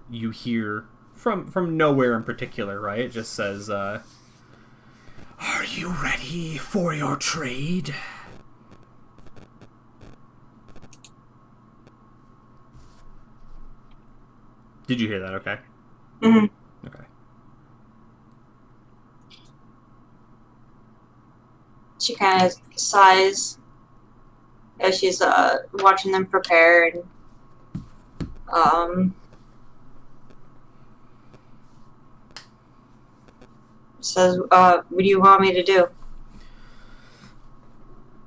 you hear from nowhere in particular, right? It just says, "Are you ready for your trade?" Did you hear that? Okay. Mm-hmm. Okay. She kind of sighs as she's watching them prepare, and says, "What do you want me to do?"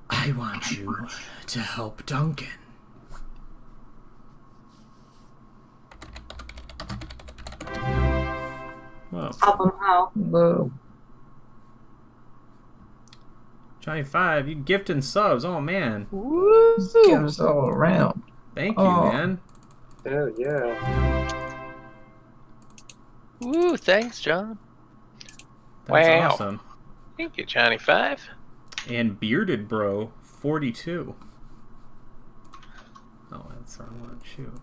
I want you to help Duncan. Whoa. Help him how? Whoa. Johnny5, you gifting subs. Oh, man. Woo! Give us all around. Thank you, man. Hell yeah. Woo, thanks, John. That's awesome. Thank you, Johnny5. And Bearded Bro, 42. Oh, that's the wrong one. Shoot.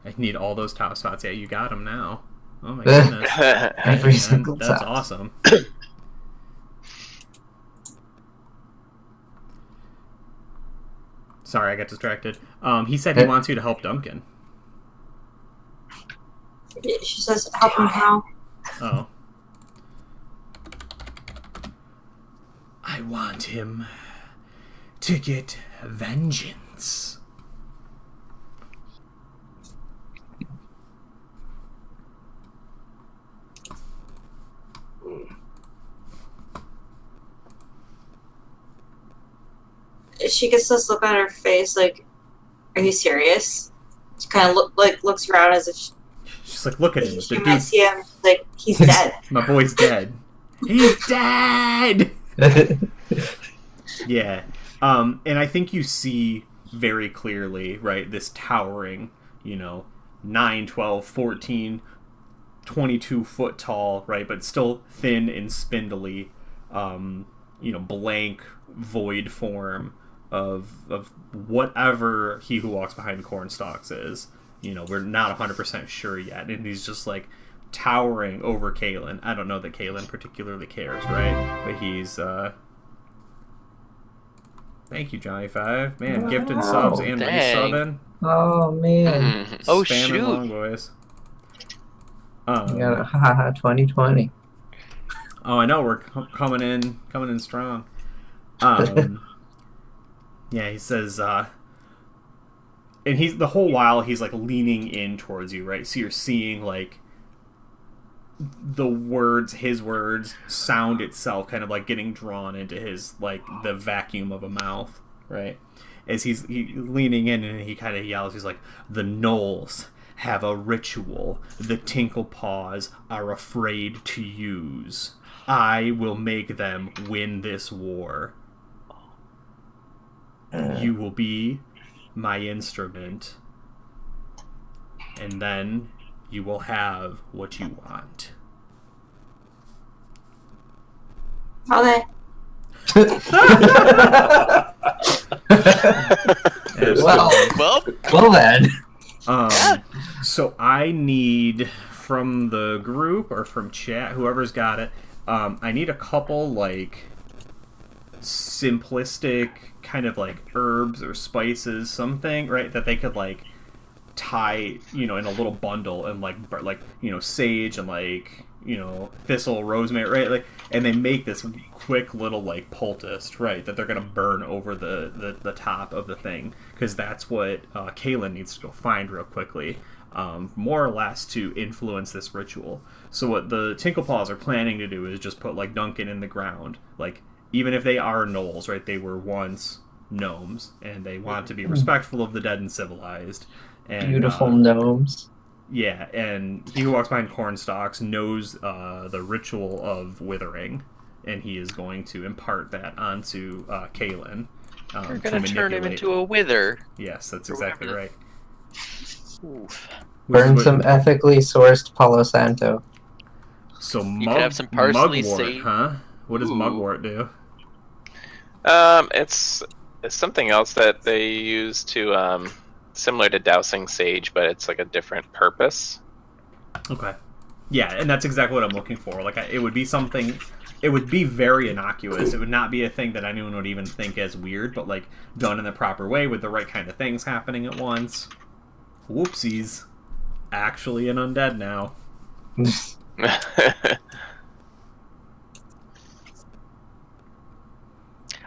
I need all those top spots. Yeah, you got them now. Oh my goodness. Every single That's time. awesome. Sorry, I got distracted. He said he wants you to help Duncan. She says, "Help him how?" Oh. I want him to get vengeance. She gets this look on her face, like, "Are you serious?" She kind of looks around as if She's like, look at him. she might see him. She's like, "He's dead." My boy's dead. He's dead! Yeah. And I think you see very clearly, right, this towering, 9, 12, 14, 22 foot tall, right, but still thin and spindly, blank void form of whatever He Who Walks Behind the Corn Stalks is. We're not 100% sure yet, and he's just like towering over Kaylin. I don't know that Kaylin particularly cares, right? But he's thank you, Johnny5. Man, gifted subs and resubbing. Oh man. Oh Spamming shoot, along, boys. You got a haha 2020. Oh, I know, we're coming in strong. Yeah, he says, and he's the whole while he's like leaning in towards you, right? So you're seeing like his words, sound itself kind of like getting drawn into his, like, the vacuum of a mouth, right? As he's leaning in, and he kind of yells, he's like, "The gnolls have a ritual the Tinkle Paws are afraid to use. I will make them win this war. You will be my instrument, and then you will have what you want." Okay. well then. So I need from the group or from chat, whoever's got it. I need a couple like simplistic kind of like herbs or spices, something, right, that they could like tie, in a little bundle, and like sage and like thistle, rosemary, right, like, and they make this quick little like poultice, right, that they're gonna burn over the top of the thing, because that's what Kaylin needs to go find real quickly, more or less to influence this ritual. So what the Tinklepaws are planning to do is just put like Duncan in the ground, like, even if they are gnolls, right, they were once gnomes, and they want to be respectful of the dead and civilized. And, beautiful gnomes. Yeah, and he who walks behind cornstalks knows the ritual of withering, and he is going to impart that onto Kaylin. You're going to turn him into a wither. Yes, that's exactly right. Oof. Burn some ethically sourced Palo Santo. So you could have some parsley, mugwort, huh? What does mugwort do? It's something else that they use to similar to dousing sage, but it's like a different purpose. Okay. Yeah, and that's exactly what I'm looking for. Like, it would be something. It would be very innocuous. It would not be a thing that anyone would even think as weird, but like done in the proper way with the right kind of things happening at once. Whoopsies. Actually an undead now.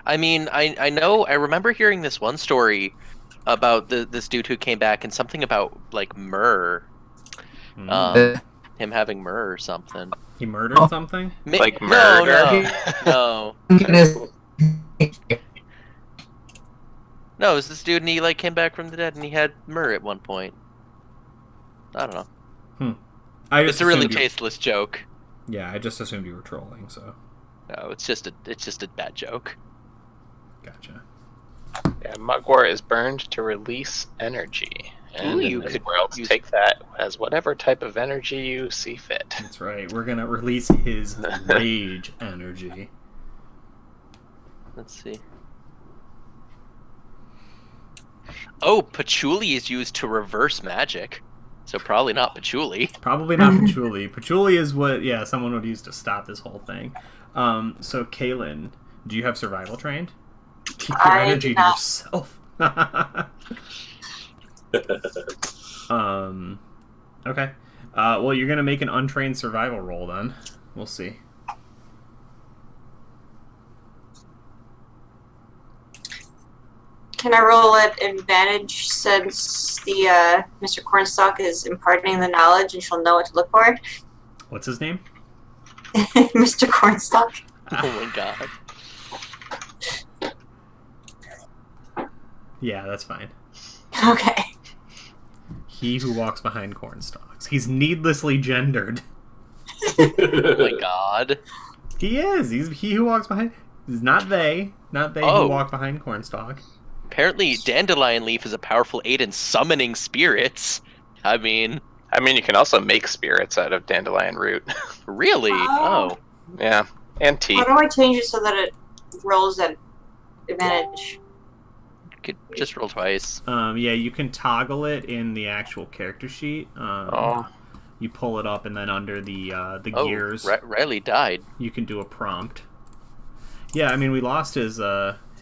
I mean, I know, I remember hearing this one story about this dude who came back, and something about, like, myrrh. Him having myrrh or something. He murdered something? Like murder? No. No, it was this dude, and he, like, came back from the dead, and he had myrrh at one point. I don't know. It's a really tasteless joke. Yeah, I just assumed you were trolling, so. No, it's just a bad joke. Gotcha. Yeah, mugwort is burned to release energy. And you in this could world, take that as whatever type of energy you see fit. That's right. We're gonna release his rage energy. Let's see. Oh, patchouli is used to reverse magic. So probably not patchouli. Probably not patchouli. Patchouli is what, someone would use to stop this whole thing. So, Kaylin, do you have survival trained? Keep your energy to yourself. Okay. Well, you're gonna make an untrained survival roll then. We'll see. Can I roll at advantage since the Mr. Cornstalk is imparting the knowledge and she'll know what to look for? What's his name? Mr. Cornstalk. Oh my god. Yeah, that's fine. Okay. He who walks behind cornstalks. He's needlessly gendered. Oh my god. He is. He's he who walks behind. It's not they. Not they who walk behind cornstalk. Apparently, dandelion leaf is a powerful aid in summoning spirits. I mean, you can also make spirits out of dandelion root. Really? Oh. Yeah. And tea. How do I change it so that it rolls at advantage? You could just roll twice. Yeah, you can toggle it in the actual character sheet. You pull it up, and then under the gears, Riley died. You can do a prompt. Yeah, I mean, we lost his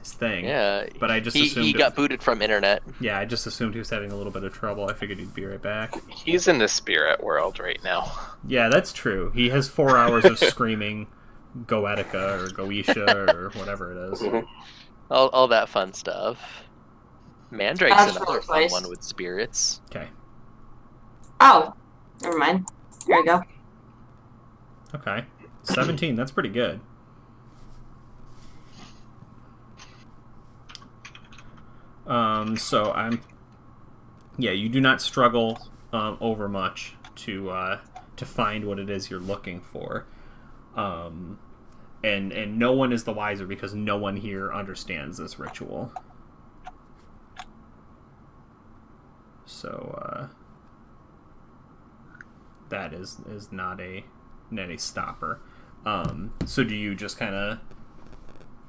thing. Yeah, but I just assumed he got booted from internet. Yeah, I just assumed he was having a little bit of trouble. I figured he'd be right back. He's in the spirit world right now. Yeah, that's true. He has 4 hours of screaming Goetica or Goetia or whatever it is. Mm-hmm. All that fun stuff. Mandrake's another fun one with spirits. Okay. Oh, never mind. Here we go. Okay. 17, that's pretty good. So you do not struggle over much to find what it is you're looking for, and no one is the wiser because no one here understands this ritual. So that is not a stopper. So do you just kind of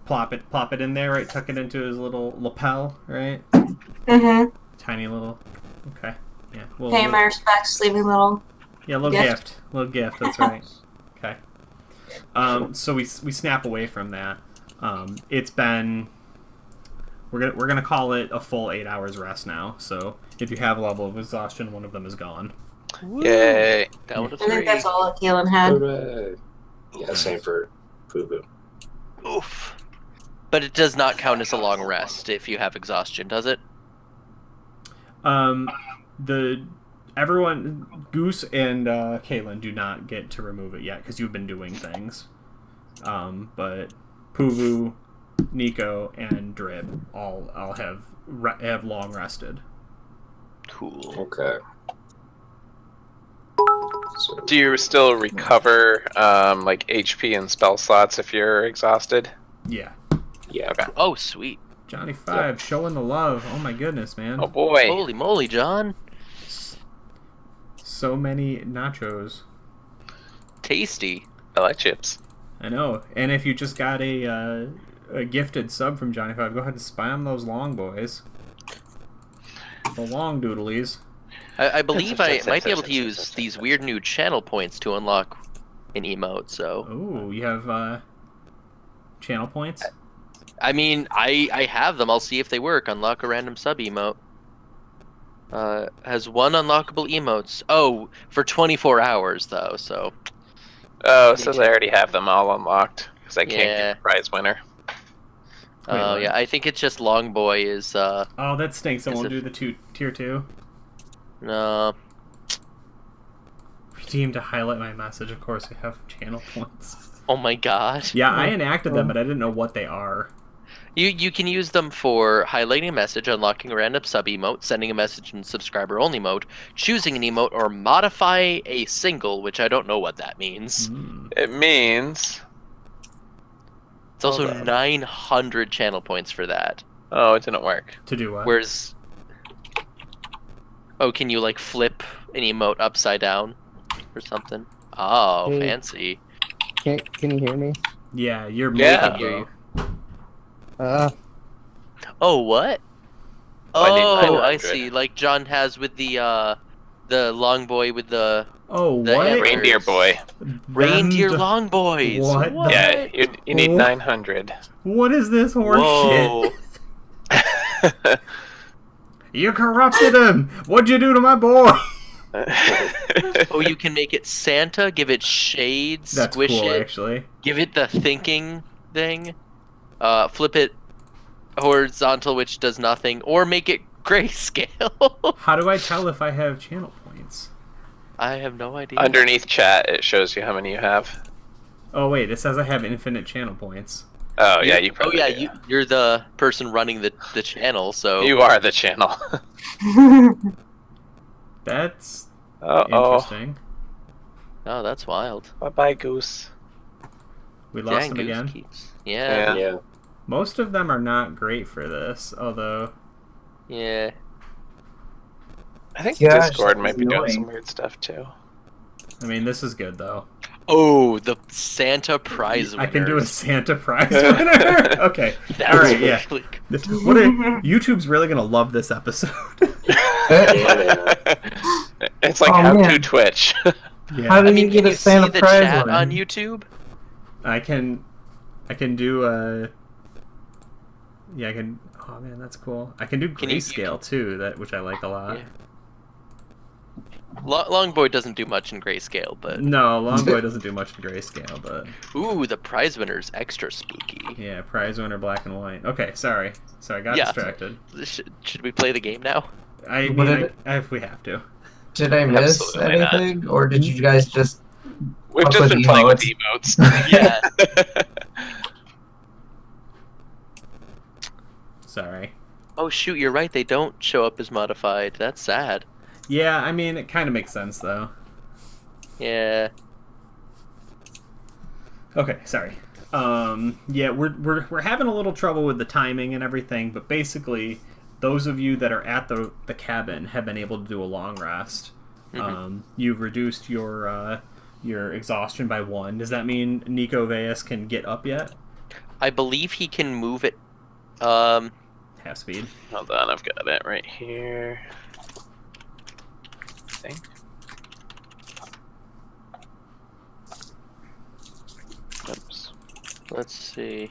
plop it in there, right? Tuck it into his little lapel, right? Mm-hmm. Tiny little. Okay. Yeah. Well, Pay my respects, leaving little. yeah, little gift. Little gift. That's right. Okay. So we snap away from that. It's been. We're gonna call it a full 8 hours rest now. So if you have a level of exhaustion, one of them is gone. Yay! Down to I think 3. that's all that Kaelin had. Hooray. Yeah, same for Fubu. Oof. But it does not count as a long rest if you have exhaustion, does it? Everyone, Goose and Kaylin do not get to remove it yet because you've been doing things. But Puvu, Nico, and Drib all have long rested. Cool. Okay. So, Do you still recover like HP and spell slots if you're exhausted? Yeah. yeah. Okay. Oh, sweet. Johnny 5 showing the love. Oh my goodness, man. Oh boy. Holy moly, John. So many nachos. Tasty. I like chips. I know. And if you just got a gifted sub from Johnny 5, go ahead and spam those long boys. The long doodlies. I believe I might be able to use these weird new channel points to unlock an emote, so... Oh, you have channel points? I mean, I have them. I'll see if they work. Unlock a random sub emote. Has 1 unlockable emotes. Oh, for 24 hours, though, so... Oh, it says I already have them all unlocked, because I can't get the prize winner. Oh, yeah, I think it's just Longboy is... Oh, that stinks. I won't do the tier 2. No. Redeem to highlight my message. Of course, we have channel points. Oh my god. Yeah, I enacted them, but I didn't know what they are. You can use them for highlighting a message, unlocking a random sub emote, sending a message in subscriber only mode, choosing an emote, or modify a single, which I don't know what that means. It means... It's also 900 channel points for that. Oh, it didn't work. To do what? Whereas... Oh, can you like flip an emote upside down or something? Oh, Hey. fancy. Can you hear me? Yeah, you're Yeah. muted, Uh, Oh, what? I need Oh, 900. I see. Like John has with the long boy with the Oh, The what? Emperor. Reindeer boy. reindeer Them- long boys. What? What? Yeah, you need Whoa. 900. What is this horseshit? Whoa. You corrupted him! What'd you do to my boy? Oh, you can make it Santa, give it shades, That's squish cool, it, actually. give it the thinking thing, flip it horizontal, which does nothing, or make it grayscale. How do I tell if I have channel points? I have no idea. Underneath chat, it shows you how many you have. Oh, wait, it says I have infinite channel points. Oh, yeah, you probably do. You're the person running the channel, so... You are the channel. That's Uh-oh. interesting. Oh, that's wild. Bye-bye, Goose. We lost Dang, them Goose again. keeps- Yeah. Yeah. Most of them are not great for this, although... Yeah. I think Yeah, Discord it's might be doing annoying. some weird stuff, too. I mean, this is good, though. Oh, the Santa prize winner. I can do a Santa prize winner? Okay. That's Alright, yeah. really good. YouTube's really gonna love this episode. It's like Oh, how man. to Twitch. Yeah. How I do mean, you can get a you see Santa the prize chat winner? on YouTube? I can do a... Yeah, I can... Oh, man, that's cool. I can do Can you- grayscale, too, which I like a lot. Yeah. Longboy doesn't do much in grayscale, but... No, Longboy doesn't do much in grayscale, but... Ooh, the prize winner's extra spooky. Yeah, prize winner, black and white. Okay, sorry. Sorry, I got Yeah. distracted. Should we play the game now? I What mean, did it- if we have to. did I miss Absolutely not. anything, or did you guys just? We've Fuck just with been playing with emotes. emotes. Yeah. Sorry. Oh shoot, you're right. They don't show up as modified. That's sad. Yeah, I mean, it kind of makes sense, though. Yeah. Okay, sorry. Yeah, we're having a little trouble with the timing and everything, but basically, those of you that are at the cabin have been able to do a long rest. You've reduced your exhaustion by 1. Does that mean Nico Veas can get up yet? I believe he can move it. Half speed. Hold on, I've got it right here. I think. Oops. Let's see.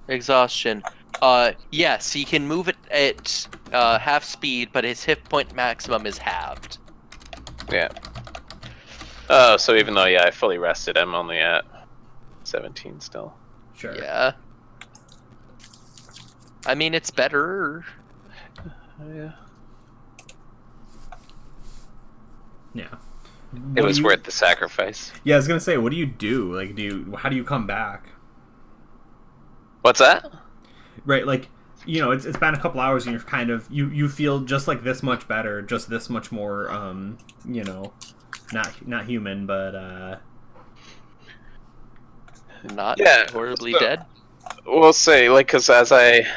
Exhaustion. Yes, he can move it at half speed, but his hit point maximum is halved. Yeah. Oh, so even though I fully rested, I'm only at 17 still. Sure. Yeah. I mean, it's better. Yeah. Yeah. It was worth the sacrifice. Yeah, I was gonna say, what do you do? Like, how do you come back? What's that? Right, like, it's been a couple hours and you're kind of you feel just like this much better, just this much more not human, but not horribly dead. We'll say, like, because as I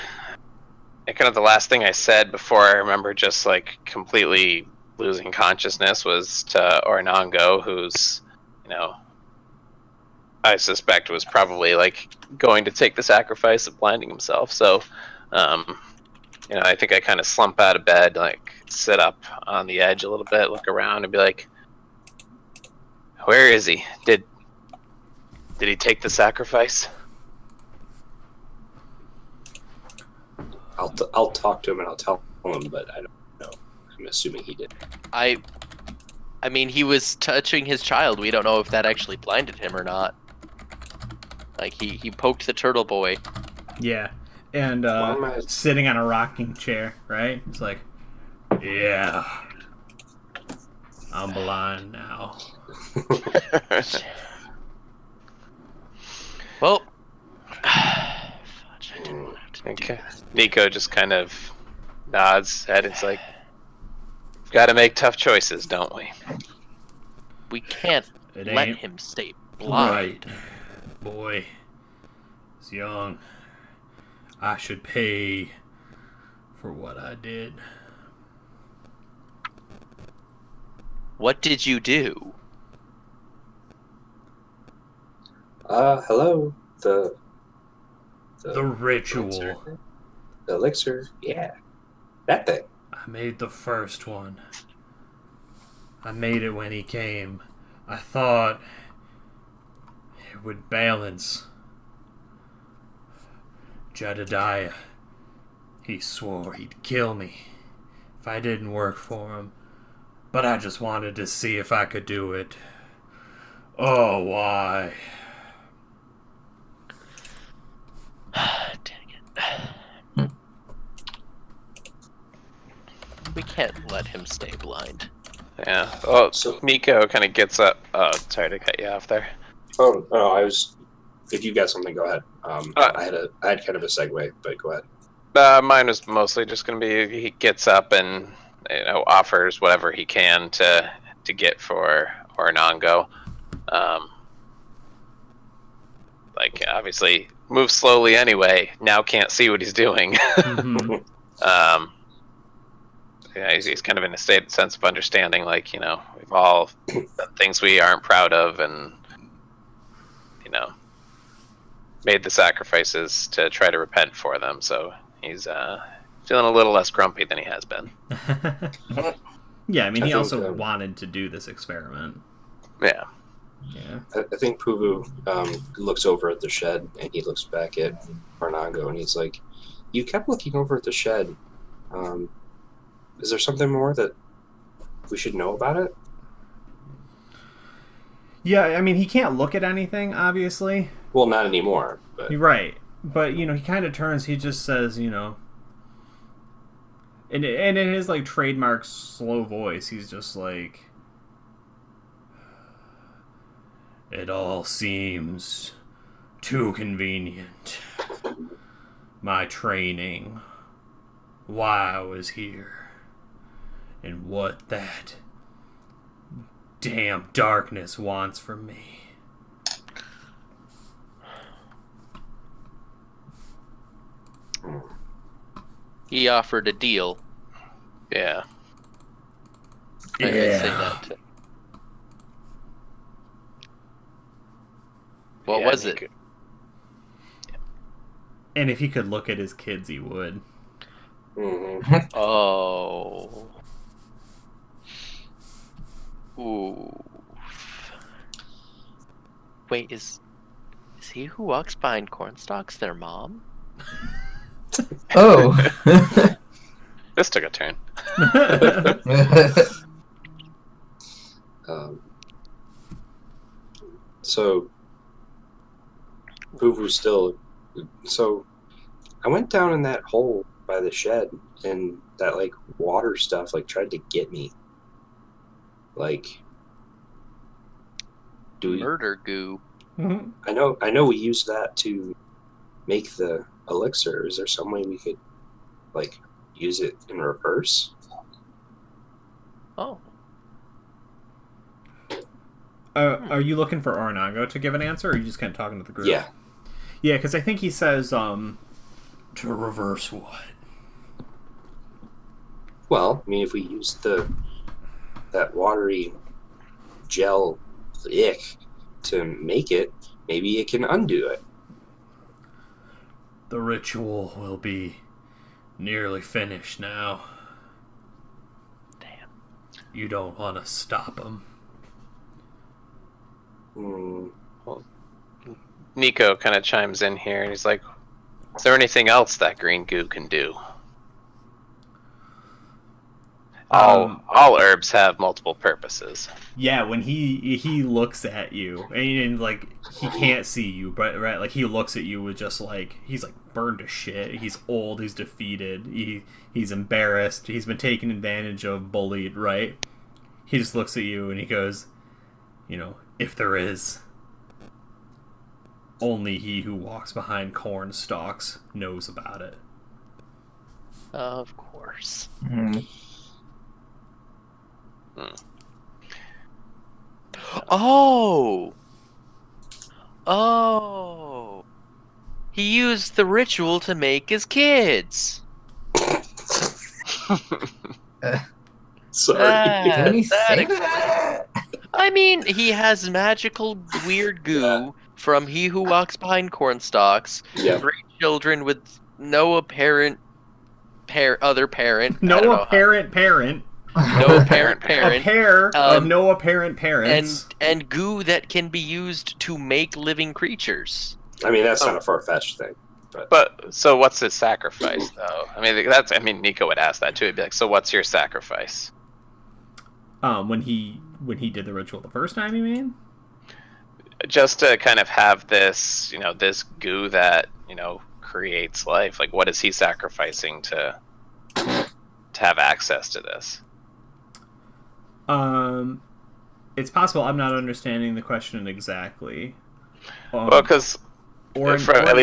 kind of the last thing I said before I remember just like completely losing consciousness was to Ornango, who's, I suspect was probably like going to take the sacrifice of blinding himself. So, I think I kind of slump out of bed, like sit up on the edge a little bit, look around, and be like, "Where is he? Did he take the sacrifice?" I'll talk to him and I'll tell him, but I don't know. I'm assuming he did. I mean, he was touching his child. We don't know if that actually blinded him or not. Like, he poked the turtle boy. Yeah. And sitting on a rocking chair, right? It's like, yeah, I'm blind now. Well, okay. Nico just kind of nods head. It's like, we've got to make tough choices, don't we? We can't let him stay blind. Right. Boy, he's young. I should pay for what I did. What did you do? Hello. The ritual. Elixir. The elixir. Yeah. That thing. I made the first one. I made it when he came. I thought it would balance. Jedediah, he swore he'd kill me if I didn't work for him, but I just wanted to see if I could do it. Oh, why? Dang it. We can't let him stay blind. Yeah. Oh, so Nico kind of gets up. Oh, sorry to cut you off there. Oh, no, I was. If you got something, go ahead. I had kind of a segue, but go ahead. Mine was mostly just going to be he gets up and offers whatever he can to get for Ornango. Like, obviously moves slowly anyway. Now can't see what he's doing. Mm-hmm. He's kind of in a sense of understanding. Like, we've all done things we aren't proud of, and made the sacrifices to try to repent for them. So he's feeling a little less grumpy than he has been. Yeah, I mean, he also wanted to do this experiment. Yeah. Yeah. I think Puvu looks over at the shed, and he looks back at Ornango, and he's like, "You kept looking over at the shed. Is there something more that we should know about it?" Yeah, I mean, he can't look at anything, obviously. Well, not anymore. But... Right. But, he kind of turns, he just says, and in his, like, trademark slow voice, he's just like, it all seems too convenient. My training, why I was here, and what that damn darkness wants from me. He offered a deal. Yeah. I say that. What was it? And if he could look at his kids, he would. Mm-hmm. Oh. Ooh. Wait, is he who walks behind cornstalks their mom? Oh. This took a turn. So, Boo-Boo's still... So, I went down in that hole by the shed, and that, like, water stuff, like, tried to get me. Like... Murder goo. I know we used that to make the elixir. Is there some way we could, like, use it in reverse? Oh. Are you looking for Orinago to give an answer, or are you just kind of talking to the group? Yeah. Yeah, because I think he says, to reverse what? Well, I mean, if we use that watery gel ick to make it, maybe it can undo it. The ritual will be nearly finished now. Damn. You don't want to stop him. Well, Nico kind of chimes in here, and he's like, is there anything else that green goo can do? All herbs have multiple purposes. Yeah, when he looks at you, and like, he can't see you, but right, like, he looks at you with just like, he's like burned to shit. He's old, he's defeated, he's embarrassed, he's been taken advantage of, bullied, right? He just looks at you and he goes, you know, if there is, only he who walks behind corn stalks knows about it. Of course. Oh! He used the ritual to make his kids. Sorry. Didn't he say explains that? I mean, he has magical weird goo from he who walks behind cornstalks. Yeah. 3 children with no apparent other parent. No apparent parent. No apparent A parent. pair of no apparent parents. And goo that can be used to make living creatures. I mean, that's not a far-fetched thing. But so what's his sacrifice, though? I mean, Nico would ask that too. He'd be like, so what's your sacrifice? When he did the ritual the first time, you mean? Just to kind of have this, this goo that, creates life. Like, what is he sacrificing to have access to this? It's possible I'm not understanding the question exactly. Well, because Orinago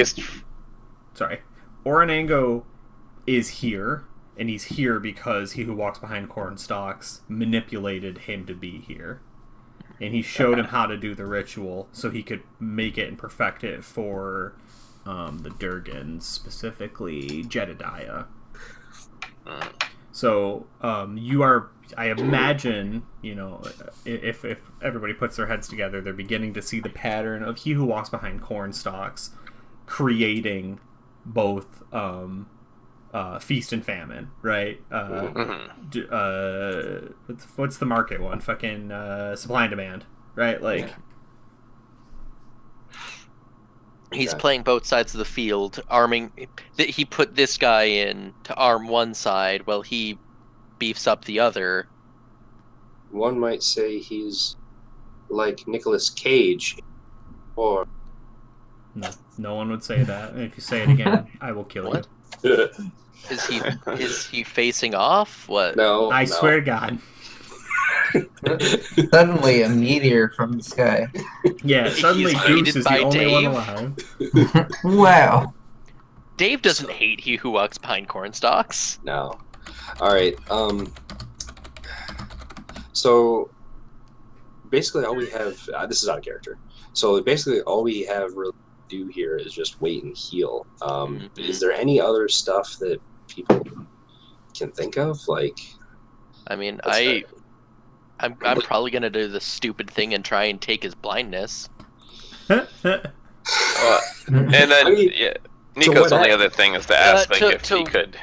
is here, and he's here because he who walks behind cornstalks manipulated him to be here. And he showed him how to do the ritual so he could make it and perfect it for the Durgans, specifically Jedediah. So I imagine, if everybody puts their heads together, they're beginning to see the pattern of he who walks behind cornstalks creating both feast and famine, right? What's the market one? Fucking supply and demand, right? Like, he's playing both sides of the field, arming. He put this guy in to arm one side while he beefs up the other. One might say he's like Nicolas Cage, or no one would say that. And if you say it again, I will kill What? you. Is he facing off? What? No, I swear to God. Suddenly, a meteor from the sky. Yeah, suddenly He's Goose hated is by the only Dave. one alive. Wow. Dave doesn't hate he who walks behind cornstalks. No. All right. So basically, all we have. This is out of character. So basically, all we have really to do here is just wait and heal. Is there any other stuff that people can think of? Like, I mean, I'm probably gonna do the stupid thing and try and take his blindness. And then, Nico's only other thing is to ask if he could.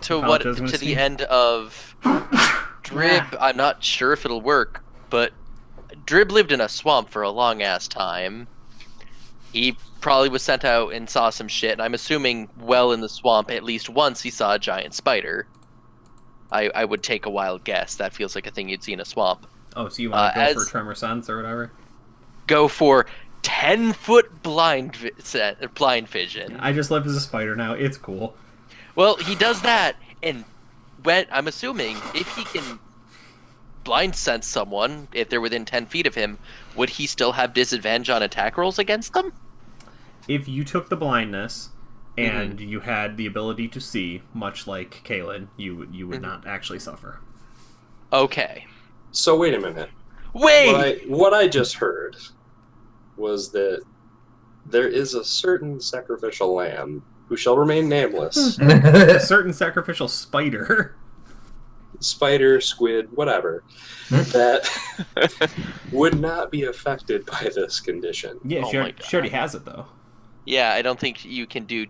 To the end of Drib, I'm not sure if it'll work, but Drib lived in a swamp for a long ass time. He probably was sent out and saw some shit, and I'm assuming well in the swamp at least once he saw a giant spider. I would take a wild guess. That feels like a thing you'd see in a swamp. Oh, so you want to go for Tremor Sense or whatever? Go for 10-foot blind vision. I just live as a spider now. It's cool. Well, he does that, and I'm assuming if he can blind sense someone, if they're within 10 feet of him, would he still have disadvantage on attack rolls against them? If you took the blindness and you had the ability to see, much like Kaelin, you would not actually suffer. Okay. So wait a minute. Wait! What I just heard was that there is a certain sacrificial lamb who shall remain nameless. A certain sacrificial spider. Spider, squid, whatever, that would not be affected by this condition. Yeah, she already has it, though. Yeah, I don't think you can do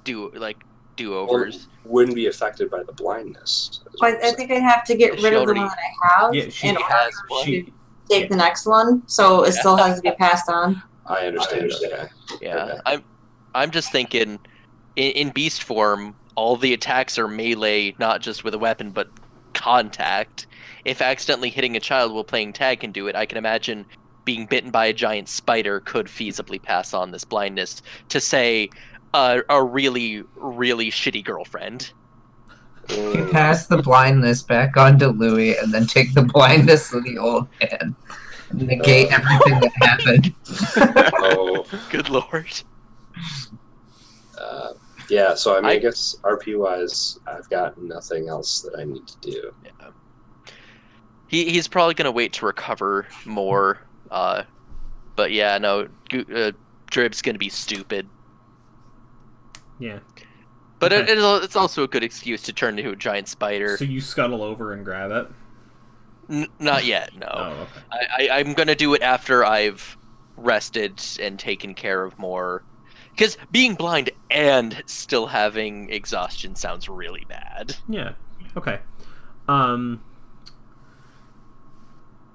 do-overs. Wouldn't be affected by the blindness. But I think I'd have to get rid of the one that I have. Yeah, she has one. Take the next one, so it still has to be passed on. I understand. Yeah, okay. I'm just thinking, in beast form, all the attacks are melee, not just with a weapon, but contact. If accidentally hitting a child while playing tag can do it, I can imagine being bitten by a giant spider could feasibly pass on this blindness to, say, a really, really shitty girlfriend. You pass the blindness back on to Louis and then take the blindness to the old man. Negate everything that happened. Oh, good lord. Yeah, so I guess RP-wise, I've got nothing else that I need to do. Yeah. He's probably going to wait to recover more. But yeah, no, Drib's going to be stupid. Yeah. But it's also a good excuse to turn into a giant spider. So you scuttle over and grab it? Not yet, no. Oh, okay. I'm going to do it after I've rested and taken care of more. Because being blind and still having exhaustion sounds really bad. Yeah. Okay.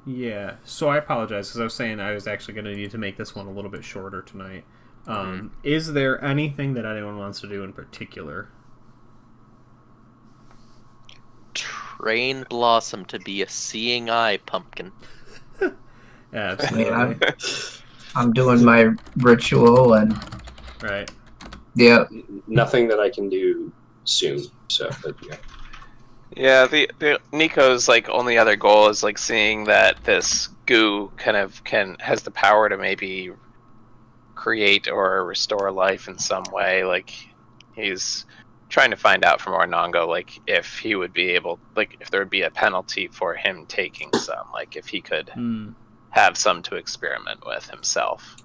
Yeah. So I apologize because I was saying I was actually going to need to make this one a little bit shorter tonight. Is there anything that anyone wants to do in particular? Train Blossom to be a seeing eye pumpkin. Absolutely. I'm doing my ritual and... Right. Yeah. Nothing that I can do soon. So, but yeah. Yeah, the Nico's only other goal is seeing that this goo has the power to maybe create or restore life in some way. He's trying to find out from Ornango if he would be able if there would be a penalty for him taking some, if he could have some to experiment with himself.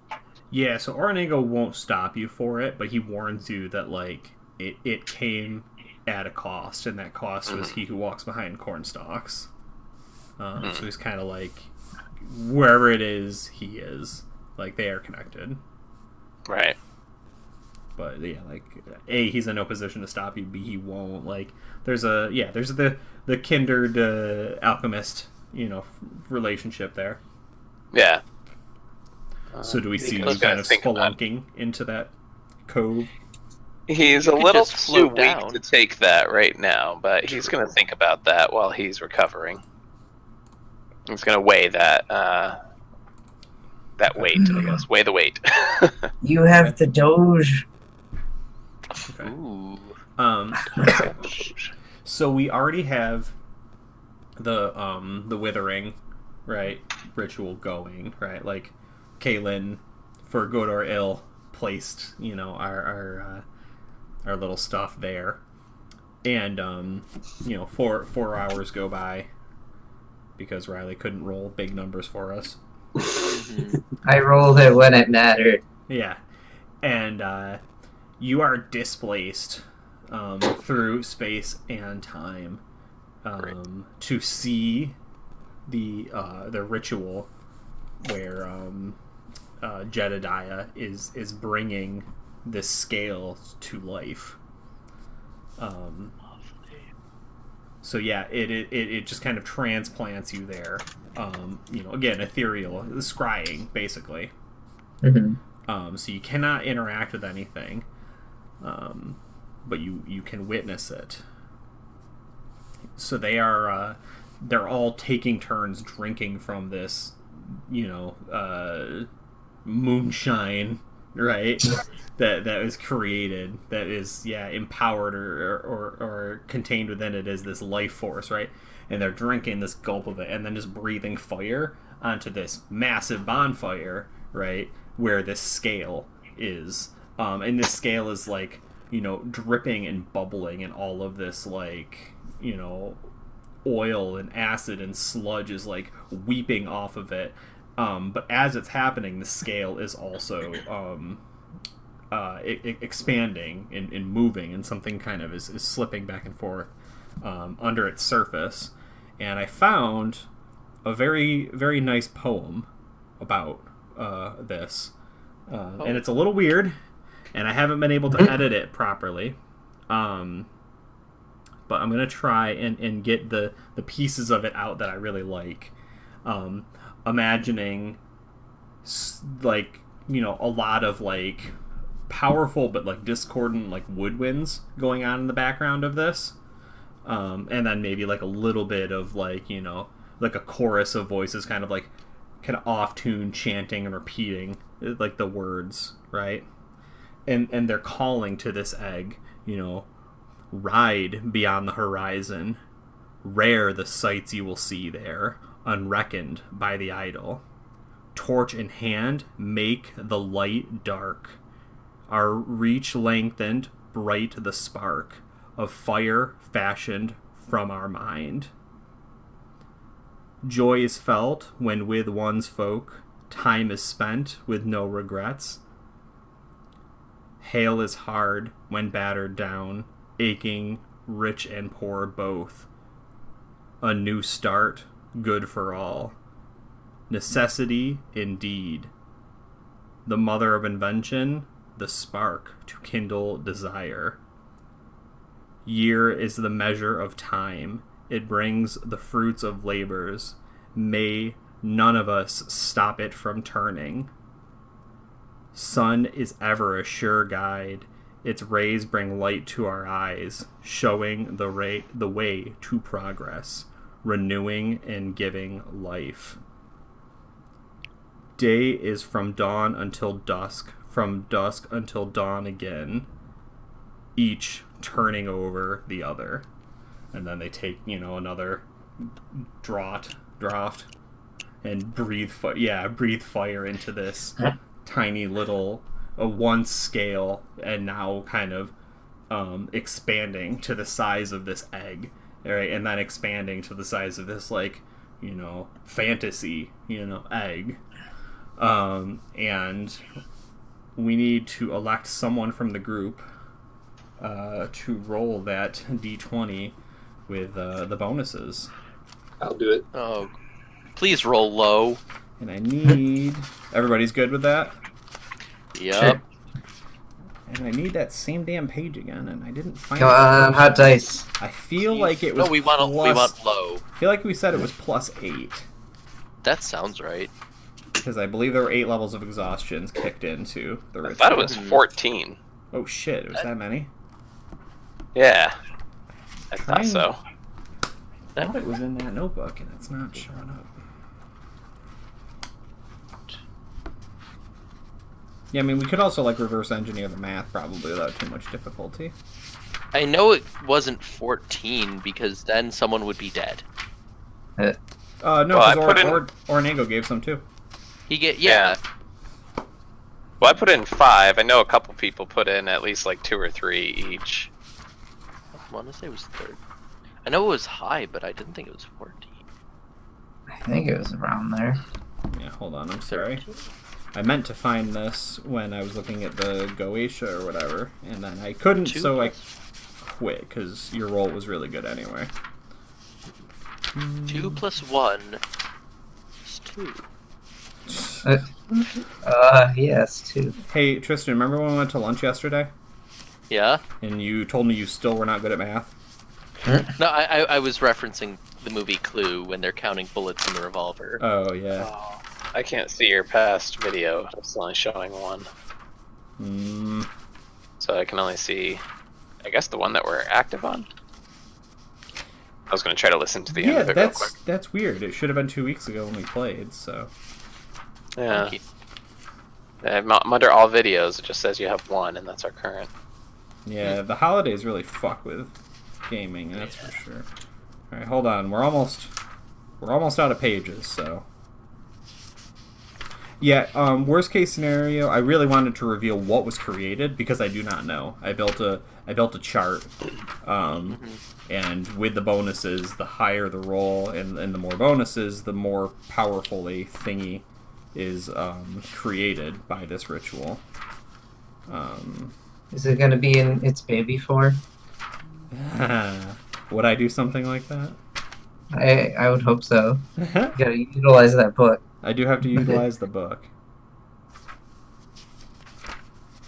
Yeah, so Ornango won't stop you for it, but he warns you that it came at a cost, and that cost was he who walks behind corn stalks. So he's kind of wherever it is, he is. They are connected. Right. But yeah, A, he's in no position to stop you. B, he won't. There's the kindred alchemist, relationship there. Yeah. So do we see you kind of spelunking into that cove? He's a little too weak to take that right now, but he's going to think about that while he's recovering. He's going to weigh that weight, I guess. Weigh the weight. You have the Doge. Okay. Ooh. So we already have the withering, right, ritual going, right? Kaelin, for good or ill, placed, our little stuff there. And 4 hours go by because Riley couldn't roll big numbers for us. I rolled it when it mattered. Yeah. And you are displaced through space and time to see the ritual where Jedediah is bringing this scale to life. So yeah, it just kind of transplants you there. Again, ethereal, scrying, basically. Mm-hmm. So you cannot interact with anything, but you can witness it. So they're all taking turns drinking from this, moonshine, right? that is created, that is empowered or contained within it is this life force, right? And they're drinking this gulp of it and then just breathing fire onto this massive bonfire, right, where this scale is. And this scale is like, dripping and bubbling, and all of this like, oil and acid and sludge is like weeping off of it. But as it's happening, the scale is also expanding and moving, and something kind of is slipping back and forth under its surface. And I found a very, very nice poem about this. And it's a little weird, and I haven't been able to edit it properly. But I'm going to try and get the pieces of it out that I really like. Imagining, like, a lot of, like, powerful but, like, discordant, like, woodwinds going on in the background of this. And then maybe, like, a little bit of, like, like a chorus of voices kind of off-tune chanting and repeating, like, the words, right? And they're calling to this egg, ride beyond the horizon. Rare the sights you will see there, unreckoned by the idle. Torch in hand, make the light dark. Our reach lengthened, bright the spark of fire fashioned from our mind. Joy is felt when with one's folk time is spent with no regrets. Hail is hard when battered down, aching, rich and poor both. A new start, good for all. Necessity indeed. The mother of invention, the spark to kindle desire. Year is the measure of time. It brings the fruits of labors. May none of us stop it from turning. Sun is ever a sure guide. Its rays bring light to our eyes, showing the way to progress, renewing and giving life. Day is from dawn until dusk, from dusk until dawn again, each turning over the other. And then they take, another draught, and breathe fire into this tiny little one scale, and now kind of expanding to the size of this egg, right? And then expanding to the size of this, like, fantasy, egg. And we need to elect someone from the group to roll that d20 with the bonuses. I'll do it. Oh, please roll low. And I need... Everybody's good with that? Yep. Sure. And I need that same damn page again, and I didn't find Come on, hot dice. I feel like it was we want low. I feel like we said it was +8. That sounds right. Because I believe there were 8 levels of exhaustions kicked into the ritual. I thought it was 14. Oh shit, it was that many? Yeah. I thought so. I thought it was in that notebook, and it's not showing up. Yeah, I mean, we could also, like, reverse engineer the math, probably, without too much difficulty. I know it wasn't 14, because then someone would be dead. No, because Ornago gave some, too. Yeah. Well, I put in 5. I know a couple people put in at least, like, 2 or 3 each. I want to say it was 30. I know it was high, but I didn't think it was 14. I think it was around there. Yeah, hold on, I'm sorry. I meant to find this when I was looking at the Goetia or whatever, and then I couldn't, so I quit, because your roll was really good anyway. 2 plus 1 is 2. Yes, too. Hey, Tristan, remember when we went to lunch yesterday? Yeah? And you told me you still were not good at math? No, I was referencing the movie Clue when they're counting bullets in the revolver. Oh, yeah. Oh, I can't see your past video. It's only showing one. So I can only see, I guess, the one that we're active on. I was going to try to listen to the end of it real quick. That's weird. It should have been 2 weeks ago when we played, so... Yeah. I'm under all videos, it just says you have one, and that's our current. Yeah, the holidays really fuck with gaming, that's for sure. Alright, hold on. We're almost out of pages, so... Yeah, worst case scenario, I really wanted to reveal what was created, because I do not know. I built a chart, and with the bonuses, the higher the roll, and the more bonuses, the more powerful a thingy is created by this ritual. Is it going to be in its baby form? Would I do something like that? I would hope so. You gotta utilize that book. I do have to utilize the book.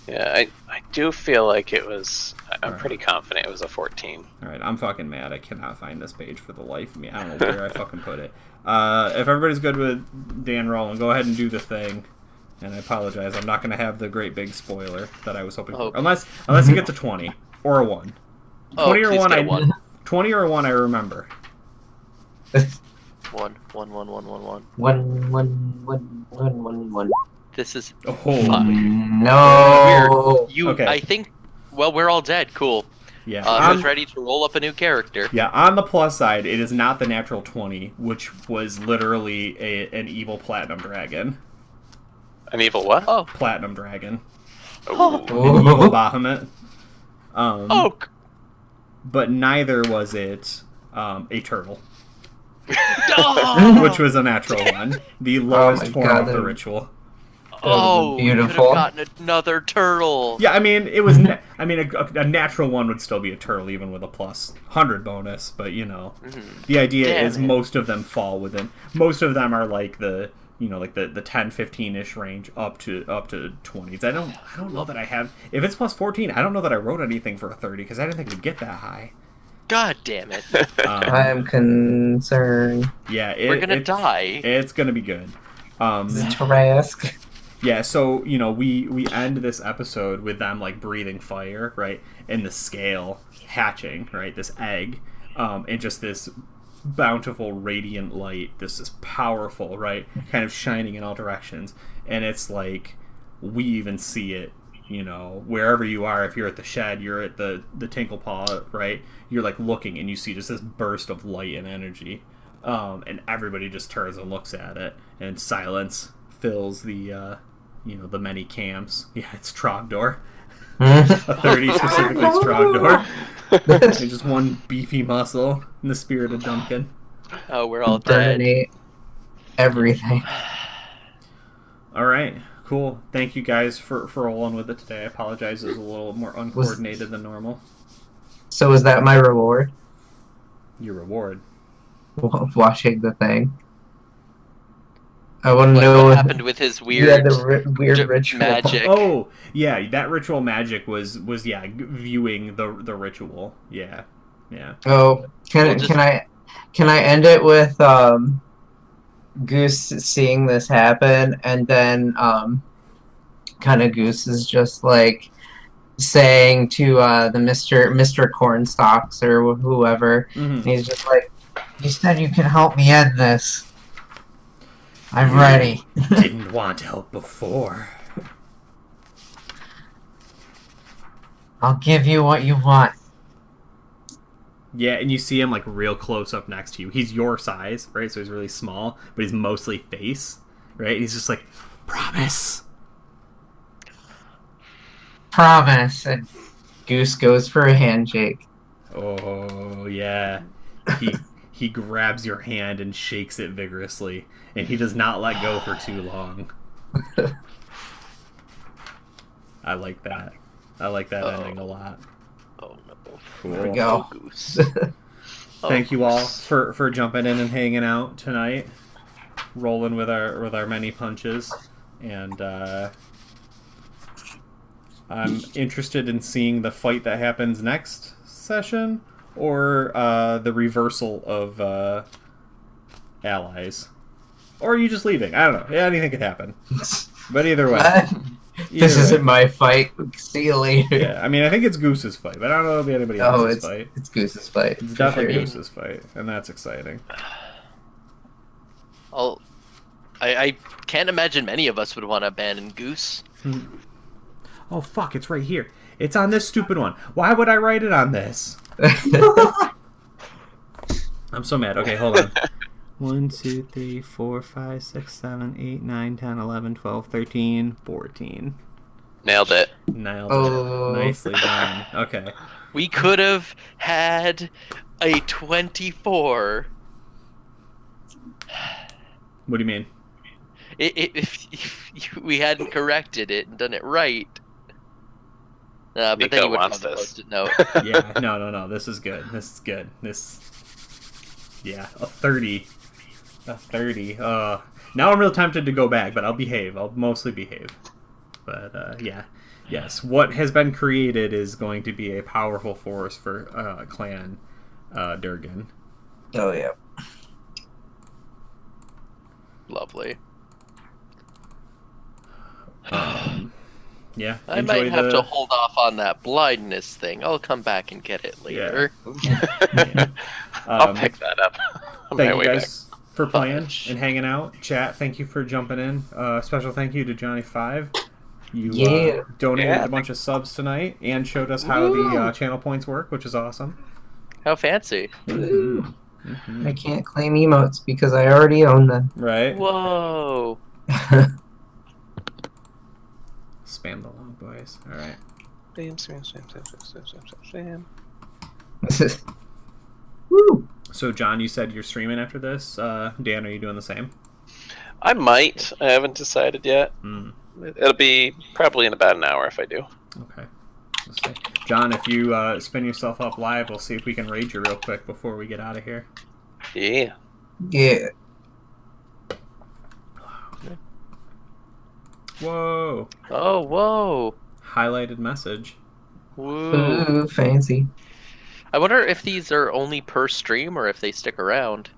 Yeah, I do feel like it was... I'm pretty confident it was a 14. Alright, I'm fucking mad. I cannot find this page for the life of me. I don't know where I fucking put it. If everybody's good with Dan rolling, go ahead and do the thing. And I apologize. I'm not going to have the great big spoiler that I was hoping for. Unless you get to 20. Or a 1. 20 or 1, 20 or a 1, I remember. 1, 1, 1, 1, 1, 1. 1, 1, 1, 1, 1, 1. This is... No! Weird. Okay. I think... Well, we're all dead. Cool. Yeah. I was ready to roll up a new character. Yeah, on the plus side, it is not the natural 20, which was literally an evil platinum dragon. An evil what? Oh. Platinum dragon. Oh. An evil Bahamut. Oh. But neither was it a turtle. Oh! Which was a natural one. The lowest form of the ritual. Oh, beautiful. You could have gotten another turtle. Yeah, I mean, it was... a natural one would still be a turtle, even with a plus 100 bonus, but, you know. The idea is most of them fall within... Most of them are like the... You know, like the 10, 15-ish range up to 20s. I don't know that I have... If it's plus 14, I don't know that I wrote anything for a 30, because I didn't think we'd get that high. God damn it. I am concerned. Yeah, we're gonna die. It's gonna be good. Trask. Yeah, so, you know, we end this episode with them, like, breathing fire, right? And the scale hatching, right? This egg. And just this bountiful, radiant light. This is powerful, right? Kind of shining in all directions. And it's like, we even see it, you know, wherever you are. If you're at the shed, you're at the Tinkle Paw, right? You're, like, looking, and you see just this burst of light and energy. And everybody just turns and looks at it. And silence fills the, you know, the many camps. Yeah, it's Trogdor. A 30 specifically Trogdor. And just one beefy muscle in the spirit of Duncan. Oh, we're all dead. Terminate everything. Alright, cool. Thank you guys for rolling with it today. I apologize, it was a little more uncoordinated than normal. So is that my reward? Your reward? Watching the thing. I want to know what happened with his weird, weird ritual magic. Oh, yeah, that ritual magic was viewing the ritual. Yeah. Oh, can I end it with Goose seeing this happen, and then kind of Goose is just like saying to the Mr. Cornstalks or whoever, and he's just like, "You said you can help me end this. I'm ready." Didn't want help before. I'll give you what you want. Yeah, and you see him like real close up next to you. He's your size, right? So he's really small, but he's mostly face, right? And he's just like, promise. Promise. And Goose goes for a handshake. Oh, yeah. He grabs your hand and shakes it vigorously, and he does not let go for too long. I like that. I like that ending a lot. Oh no. Cool. There we go. Thank you all for jumping in and hanging out tonight. rolling with our many punches, and I'm interested in seeing the fight that happens next session, or the reversal of allies. Or are you just leaving? I don't know. Yeah, anything could happen. But either way. This isn't my fight. See you later. Yeah, I mean, I think it's Goose's fight, but I don't know if it'll be anybody else's fight. It's Goose's fight. It's definitely Goose's fight, and that's exciting. I can't imagine many of us would want to abandon Goose. Oh, fuck, it's right here. It's on this stupid one. Why would I write it on this? I'm so mad. Okay, hold on. 1, 2, 3, 4, 5, 6, 7, 8, 9, 10, 11, 12, 13, 14. Nailed it. Nailed it. Nicely done. Okay. We could have had a 24. What do you mean? If we hadn't corrected it and done it right. But Nico then you would wants have this. Post-it note. Yeah, no. This is good. This is good. Yeah, a 30. A 30. Now I'm real tempted to go back, but I'll behave. I'll mostly behave. But, yeah. Yes, what has been created is going to be a powerful force for Clan Durgan. Oh, yeah. Lovely. Yeah. I might have to hold off on that blindness thing. I'll come back and get it later. Yeah. I'll pick that up. Thank you guys for playing and hanging out. Chat, thank you for jumping in. Special thank you to Johnny5. You donated a bunch of subs tonight and showed us how the channel points work, which is awesome. How fancy. I can't claim emotes because I already own them. Right. Whoa. Spam the long boys. All right. Woo. So, John, you said you're streaming after this. Dan, are you doing the same? I might. I haven't decided yet. It'll be probably in about an hour if I do. Okay. Let's see. John, if you spin yourself up live, we'll see if we can raid you real quick before we get out of here. Yeah. Yeah. Whoa. Oh, whoa. Highlighted message. Woo. Ooh, fancy. I wonder if these are only per stream or if they stick around.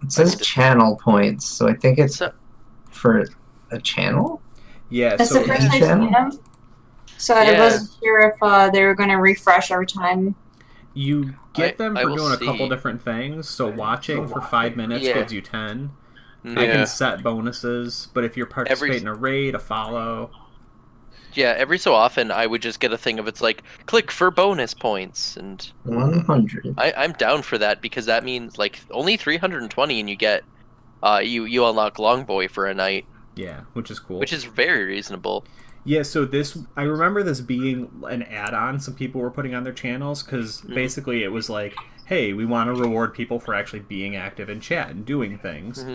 It says channel points, so I think it's for a channel? Yeah, That's so the first I've seen them. So I wasn't sure if they were going to refresh every time. You get them for doing a see. couple different things. So watching for 5 minutes gives you 10. Yeah. I can set bonuses, but if you're participating in a raid, a follow... Yeah, every so often I would just get a thing of it's like, click for bonus points, and 100. I'm down for that because that means like only 320 and you get you unlock Longboy for a night. Yeah, which is cool. Which is very reasonable. Yeah, so this, I remember this being an add-on some people were putting on their channels, because basically it was like, hey, we want to reward people for actually being active in chat and doing things.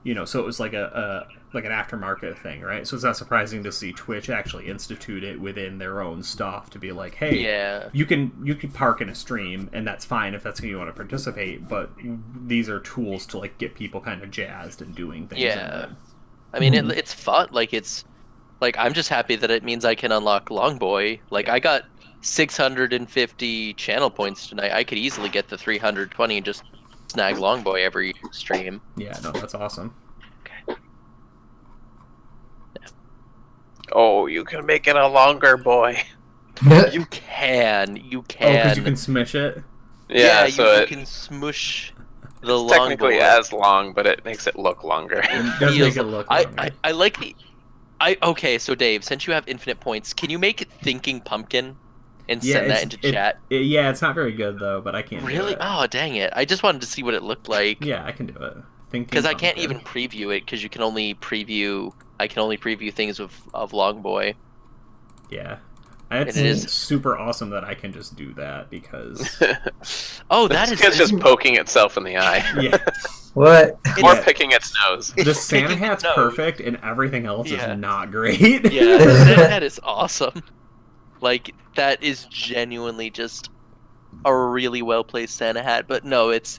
You know, so it was like an aftermarket thing, right? So it's not surprising to see Twitch actually institute it within their own stuff to be like, hey, you can park in a stream, and that's fine if that's how you want to participate, but these are tools to like get people kind of jazzed and doing things. Yeah, I mean it's fun. Like I'm just happy that it means I can unlock Longboy. Like I got 650 channel points tonight. I could easily get the 320 and just snag Longboy every stream. Yeah, no, that's awesome. Okay. Yeah. Oh, you can make it a longer boy. You can. Oh, because you can smush it? Yeah, so you can smush the Longboy. Technically as long, but it makes it look longer. It does make it look longer. I like the... Okay, so Dave, since you have infinite points, can you make it Thinking Pumpkin and send that into chat? Yeah, it's not very good though, but I can't. Really? Do it. Oh, dang it! I just wanted to see what it looked like. Yeah, I can do it. Because I can't even preview it because you can only preview. I can only preview things of Longboy. Yeah, it's super awesome that I can just do that because. Oh, that is just poking itself in the eye. Yeah. What? Or picking its nose. The Santa hat's perfect, and everything else is not great. Yeah, the Santa hat is awesome. Like, that is genuinely just a really well-placed Santa hat. But no, it's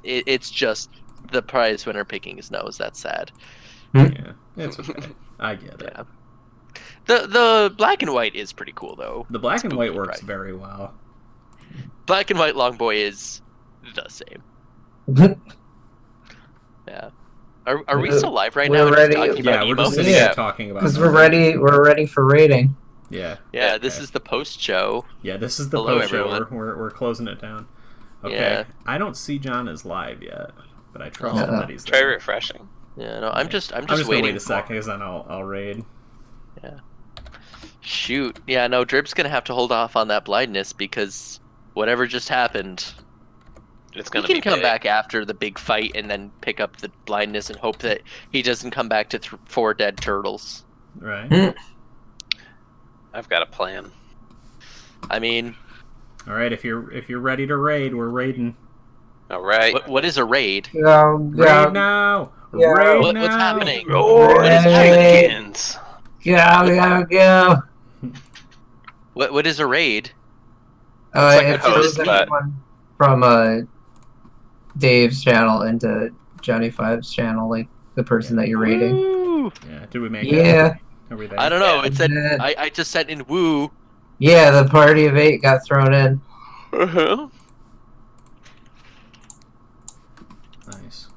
just the prize winner picking his nose. That's sad. Yeah, it's okay. I get it. Yeah. The black and white is pretty cool though. The black and Spooky, white works right? very well. Black and white Longboy is the same. Yeah. Are we still live right now? We're ready. We're just sitting here talking about. Because we're ready. We're ready for raiding. Yeah. Yeah. This is the post show. Yeah, this is the Hello, post show. everyone. We're closing it down. Okay. Yeah. I don't see John as live yet, but I trust Uh-oh. that he's Try there. refreshing. Yeah. No, I'm just gonna waiting. wait a second, because then I'll raid. Yeah. Shoot. Yeah. No, Drib's gonna have to hold off on that blindness because whatever just happened. It's He gonna can be come big. back after the big fight and then pick up the blindness and hope that he doesn't come back to 4 dead turtles. Right. I've got a plan. I mean, All right. If you're ready to raid, we're raiding. All right. what is a raid? Raid now. Yeah. Raid What's now. happening? Roar What is begins. Go. What is a raid? like a It's host, just but- anyone from Dave's channel into Johnny Five's channel, like the person that you're raiding. Woo! Yeah. Did we make it? Yeah. Are we there? I don't know. It said Yeah. I just sent in woo. Yeah, the party of 8 got thrown in. Uh-huh. Nice.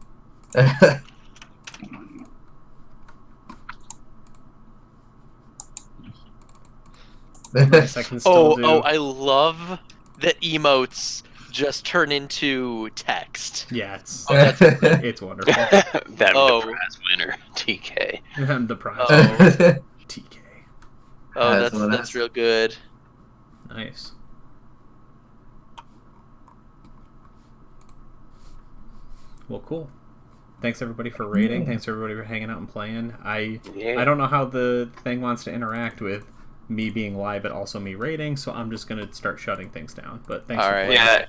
Nice. I can still do. I love that emotes just turn into text. Yeah, it's that's it's wonderful. Them Oh. the prize winner, TK. The prize. Oh. TK. Oh, That's what that's real good. Nice. Well, cool. Thanks everybody for raiding. Thanks everybody for hanging out and playing. I don't know how the thing wants to interact with me being live, but also me raiding. So I'm just gonna start shutting things down. But thanks All for right. playing. Yeah,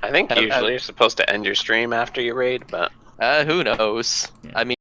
I think Have- usually you're supposed to end your stream after you raid, but Who knows? Yeah. I mean.